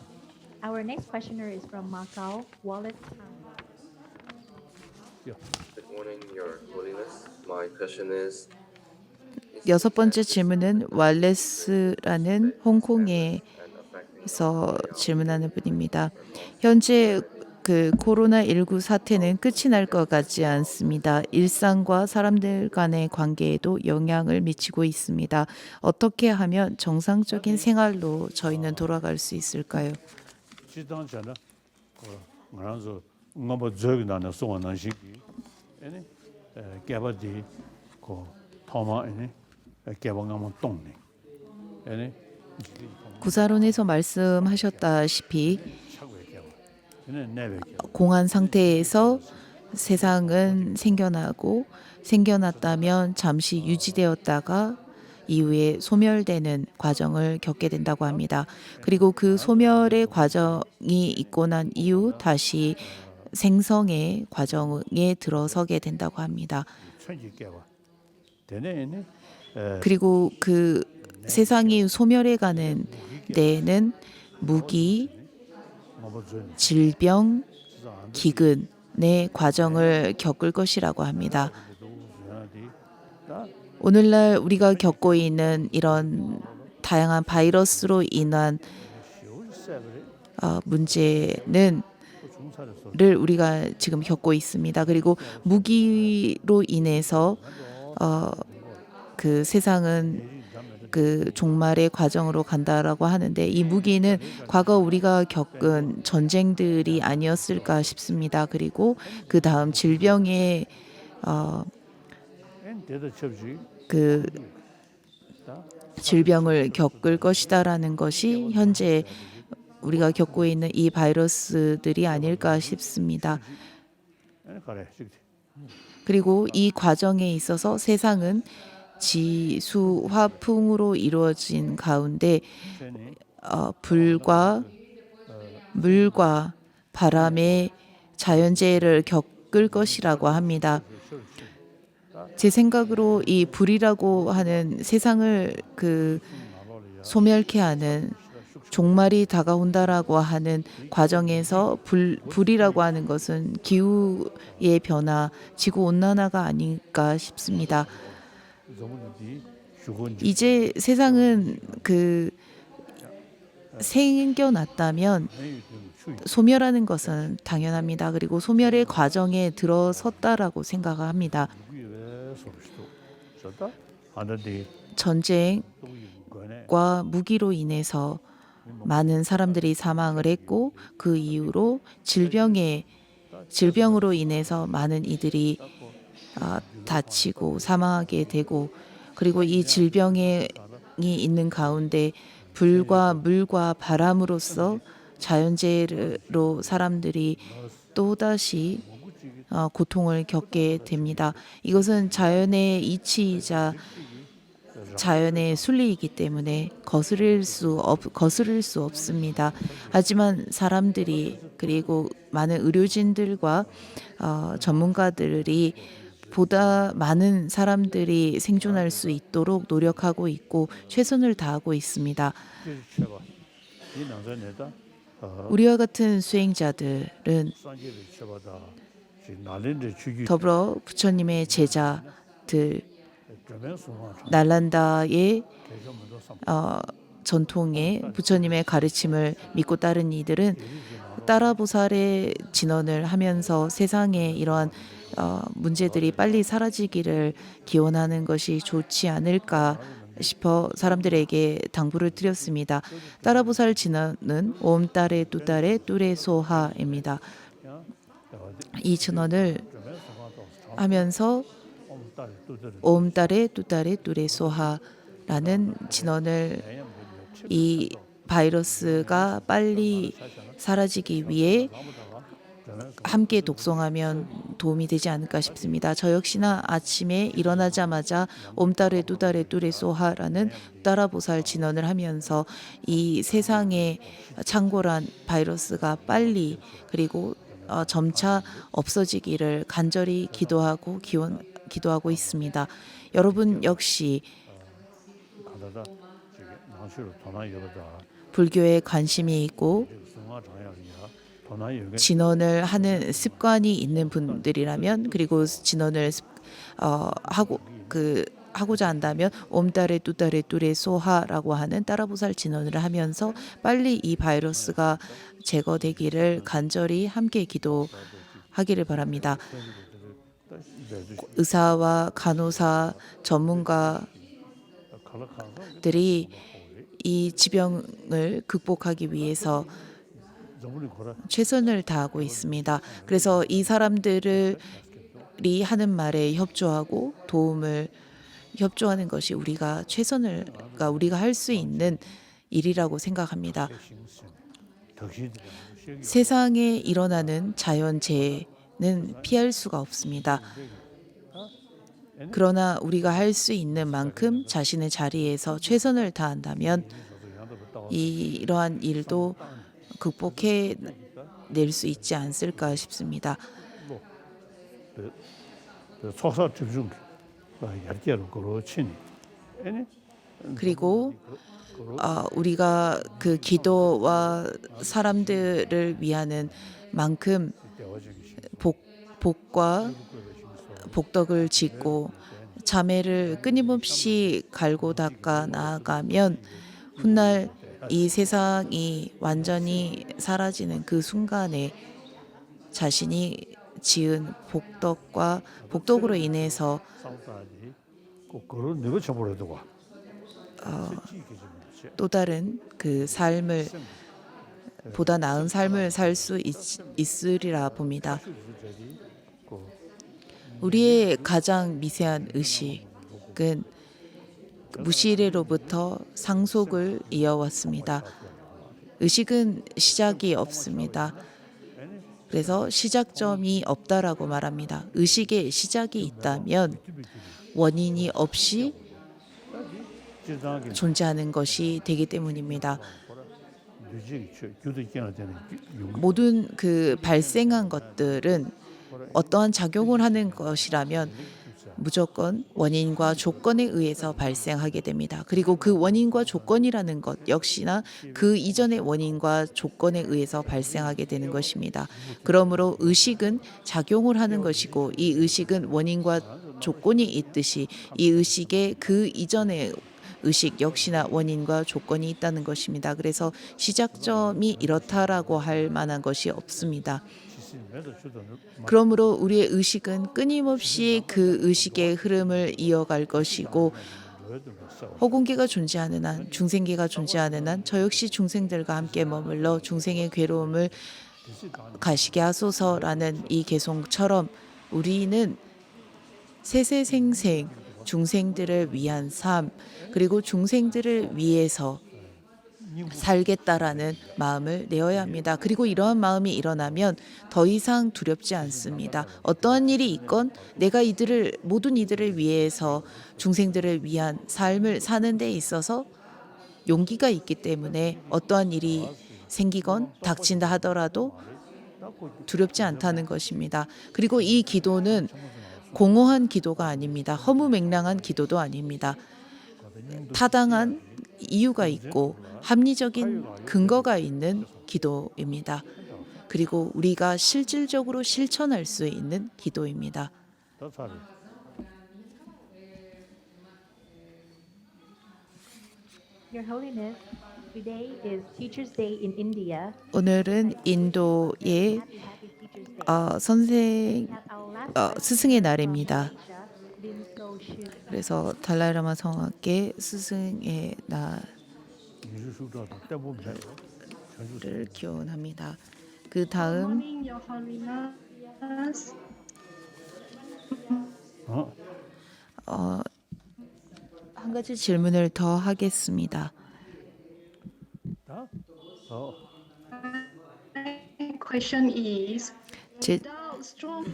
Our next questioner is from Macau, Wallace Tang. Good morning, Your Holiness. My question is 여섯 번째 질문은 왈레스라는 홍콩에서 질문하는 분입니다. 현재 그 코로나19 사태는 끝이 날 것 같지 않습니다. 일상과 사람들 간의 관계에도 영향을 미치고 있습니다. 어떻게 하면 정상적인 생활로 저희는 돌아갈 수 있을까요? 지당잖아. 그래서 뭐 저기 나는 소원하시. 에네. 개발디 그 토마에네. 개방하면 똥네. 에네. 구사론에서 말씀하셨다시피 공한 상태에서 세상은 생겨나고 생겨났다면 잠시 유지되었다가 이후에 소멸되는 과정을 겪게 된다고 합니다. 그리고 그 소멸의 과정이 있고 난 이후 다시 생성의 과정에 들어서게 된다고 합니다. 그리고 그 세상이 소멸해 가는 데에는 무기, 질병, 기근의 과정을 겪을 것이라고 합니다. 오늘날 우리가 겪고 있는 이런 다양한 바이러스로 인한 문제는 를 우리가 지금 겪고 있습니다. 그리고 무기로 인해서 그 세상은 그 종말의 과정으로 간다라고 하는데 이 무기는 과거 우리가 겪은 전쟁들이 아니었을까 싶습니다. 그리고 그 다음 질병의 그 질병을 겪을 것이다라는 것이 현재 우리가 겪고 있는 이 바이러스들이 아닐까 싶습니다. 그리고 이 과정에 있어서 세상은 지수 화풍으로 이루어진 가운데 불과 물과 바람의 자연재해를 겪을 것이라고 합니다. 제 생각으로 이 불이라고 하는 세상을 그 소멸케 하는 종말이 다가온다라고 하는 과정에서 불이라고 하는 것은 기후의 변화, 지구 온난화가 아닐까 싶습니다. 이제 세상은 그 생겨났다면 소멸하는 것은 당연합니다. 그리고 소멸의 과정에 들어섰다라고 생각합니다. 전쟁과 무기로 인해서 많은 사람들이 사망을 했고 그 이후로 질병으로 인해서 많은 이들이 다치고 사망하게 되고 그리고 이 질병이 있는 가운데 불과 물과 바람으로써 자연재해로 사람들이 또다시 고통을 겪게 됩니다. 이것은 자연의 이치이자 자연의 순리이기 때문에 거스를 수 없습니다. 하지만 사람들이 그리고 많은 의료진들과 전문가들이 보다 많은 사람들이 생존할 수 있도록 노력하고 있고 최선을 다하고 있습니다. 우리와 같은 수행자들은 더불어 부처님의 제자들 날란다의 전통의 부처님의 가르침을 믿고 따른 이들은 따라보살의 진언을 하면서 세상에 이러한 문제들이 빨리 사라지기를 기원하는 것이 좋지 않을까 싶어 사람들에게 당부를 드렸습니다. 따라보살 진언은 옴따레 뚜따레 뚜레 소하입니다. 이 진언을 하면서 옴따레 뚜따레 뚜레 소하라는 진언을 이 바이러스가 빨리 사라지기 위해 함께 독송하면 도움이 되지 않을까 싶습니다. 저 역시나 아침에 일어나자마자 옴따레 뚜따레 뚜레 소하라는 따라보살 진언을 하면서 이 세상에 창궐한 바이러스가 빨리 그리고 점차 없어지기를 간절히 기도하고 있습니다. 여러분 역시 불교에 관심이 있고 진언을 하는 습관이 있는 분들이라면 그리고 진언을 하고자 한다면 옴따레 뚜따레 뚜레 소하라고 하는 따라보살 진언을 하면서 빨리 이 바이러스가 제거되기를 간절히 함께 기도하기를 바랍니다. 의사와 간호사 전문가들이 이 지병을 극복하기 위해서 최선을 다하고 있습니다. 그래서 이 사람들이 하는 말에 협조하는 것이 우리가 할 수 있는 일이라고 생각합니다. 세상에 일어나는 자연재해는 피할 수가 없습니다. 그러나 우리가 할 수 있는 만큼 자신의 자리에서 최선을 다한다면 이러한 일도 극복해낼 수 있지 않을까 싶습니다. 그리고 우리가 그 기도와 사람들을 위하는 만큼 복과 복덕을 짓고 자매를 끊임없이 갈고 닦아 나아가면 훗날 이 세상이 완전히 사라지는 그 순간에 자신이 지은 복덕으로 인해서 또 다른 그 삶을 보다 나은 삶을 살 수 있으리라 봅니다. 우리의 가장 미세한 의식은 무시례로부터 상속을 이어왔습니다. 의식은 시작이 없습니다. 그래서 시작점이 없다라고 말합니다. 의식에 시작이 있다면 원인이 없이 존재하는 것이 되기 때문입니다. 모든 그 발생한 것들은 어떠한 작용을 하는 것이라면 무조건 원인과 조건에 의해서 발생하게 됩니다. 그리고 그 원인과 조건이라는 것 역시나 그 이전의 원인과 조건에 의해서 발생하게 되는 것입니다. 그러므로 의식은 작용을 하는 것이고 이 의식은 원인과 조건이 있듯이 이 의식의 그 이전의 의식 역시나 원인과 조건이 있다는 것입니다. 그래서 시작점이 이렇다라고 할 만한 것이 없습니다. 그러므로 우리의 의식은 끊임없이 그 의식의 흐름을 이어갈 것이고 허공계가 존재하는 한, 중생계가 존재하는 한 저 역시 중생들과 함께 머물러 중생의 괴로움을 가시게 하소서라는 이 개송처럼 우리는 세세생생 중생들을 위한 삶 그리고 중생들을 위해서 살겠다라는 마음을 내어야 합니다. 그리고 이러한 마음이 일어나면 더 이상 두렵지 않습니다. 어떠한 일이 있건 내가 모든 이들을 위해서 중생들을 위한 삶을 사는 데 있어서 용기가 있기 때문에 어떠한 일이 생기건 닥친다 하더라도 두렵지 않다는 것입니다. 그리고 이 기도는 공허한 기도가 아닙니다. 허무맹랑한 기도도 아닙니다. 타당한 이유가 있고 합리적인 근거가 있는 기도입니다. 그리고 우리가 실질적으로 실천할 수 있는 기도입니다. Your Holiness, today is Teachers' Day in India. 오늘은 인도의 Happy Teachers' Day. 선생 At our last 스승의 날입니다. Asia, Lim So-shu. 그래서 달라이라마 성악계 스승의 날을 기원합니다. 그 다음 Morning, Your Holiness. 한 가지 질문을 더 하겠습니다. My question is, 제 without strong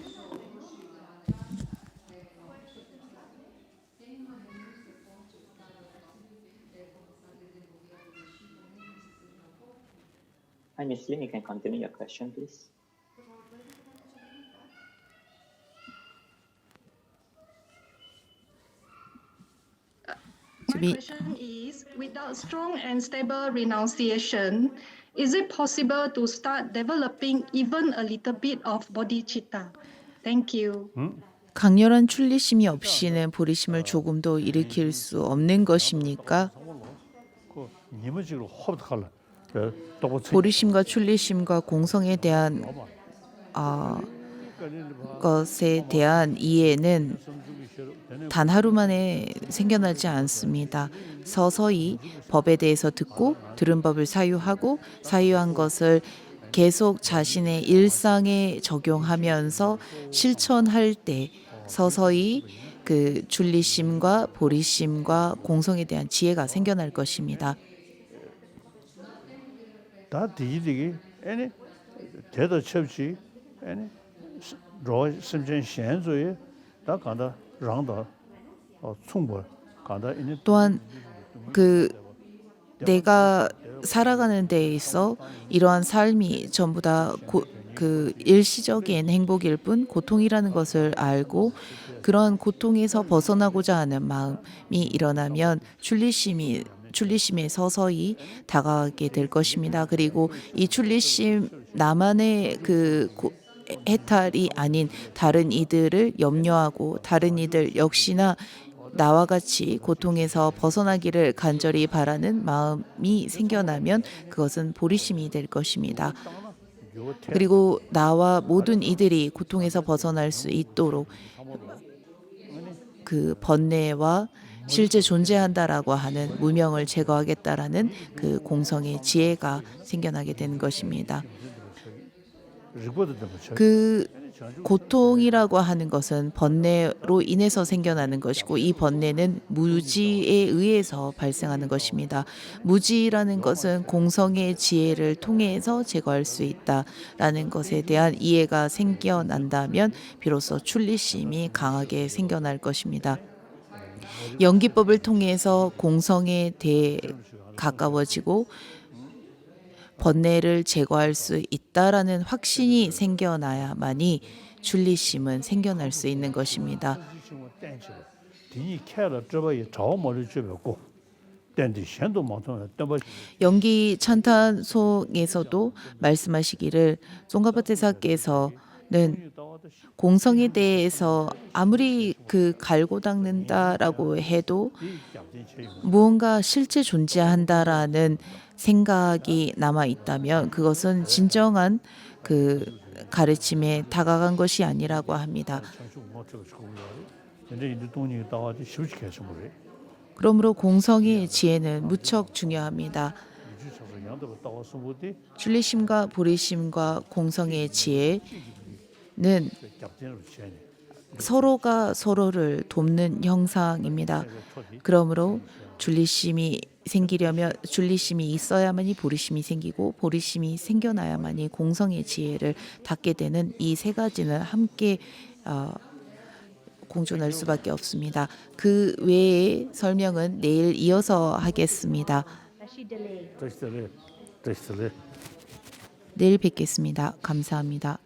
Hi, Miss Lin, you can continue your question, please. My question is, without strong and stable renunciation, is it possible to start developing even a little bit of bodhicitta? Thank you. 강렬한 출리심이 없이는 보리심을 조금도 일으킬 수 없는 것입니까? 보리심과 출리심과 공성에 대한 것에 대한 이해는 단 하루 만에 생겨나지 않습니다. 서서히 법에 대해서 듣고 들은 법을 사유하고 사유한 것을 계속 자신의 일상에 적용하면서 실천할 때 서서히 그 출리심과 보리심과 공성에 대한 지혜가 생겨날 것입니다. 다 디디기 아니 대도 첩지 아니 로 심전 현조에 다 간다 랑다 충분 간다 이제 또한 그 내가 살아가는 데 있어 이러한 삶이 전부 다 그 일시적인 행복일 뿐 고통이라는 것을 알고 그런 고통에서 벗어나고자 하는 마음이 일어나면 출리심에 서서히 다가가게 될 것입니다. 그리고 이 출리심 나만의 해탈이 아닌 다른 이들을 염려하고 다른 이들 역시나 나와 같이 고통에서 벗어나기를 간절히 바라는 마음이 생겨나면 그것은 보리심이 될 것입니다. 그리고 나와 모든 이들이 고통에서 벗어날 수 있도록 그 번뇌와 실제 존재한다라고 하는 무명을 제거하겠다라는 그 공성의 지혜가 생겨나게 되는 것입니다. 그 고통이라고 하는 것은 번뇌로 인해서 생겨나는 것이고 이 번뇌는 무지에 의해서 발생하는 것입니다. 무지라는 것은 공성의 지혜를 통해서 제거할 수 있다라는 것에 대한 이해가 생겨난다면 비로소 출리심이 강하게 생겨날 것입니다. 연기법을 통해서 공성에 대해 가까워지고 번뇌를 제거할 수 있다라는 확신이 생겨나야만이 출리심은 생겨날 수 있는 것입니다. 연기 찬탄송에서도 말씀하시기를 송가파 대사께서 공성에 대해서 아무리 그 갈고 닦는다라고 해도 무언가 실제 존재한다라는 생각이 남아 있다면 그것은 진정한 그 가르침에 다가간 것이 아니라고 합니다. 그러므로 공성의 지혜는 무척 중요합니다. 줄리심과 보리심과 공성의 지혜는 서로가 서로를 돕는 형상입니다. 그러므로 줄리심이 생기려면 줄리심이 있어야만이 보리심이 생기고 보리심이 생겨나야만이 공성의 지혜를 닫게 되는 이 세 가지는 함께 공존할 수밖에 없습니다. 그 외의 설명은 내일 이어서 하겠습니다. 내일 뵙겠습니다. 감사합니다.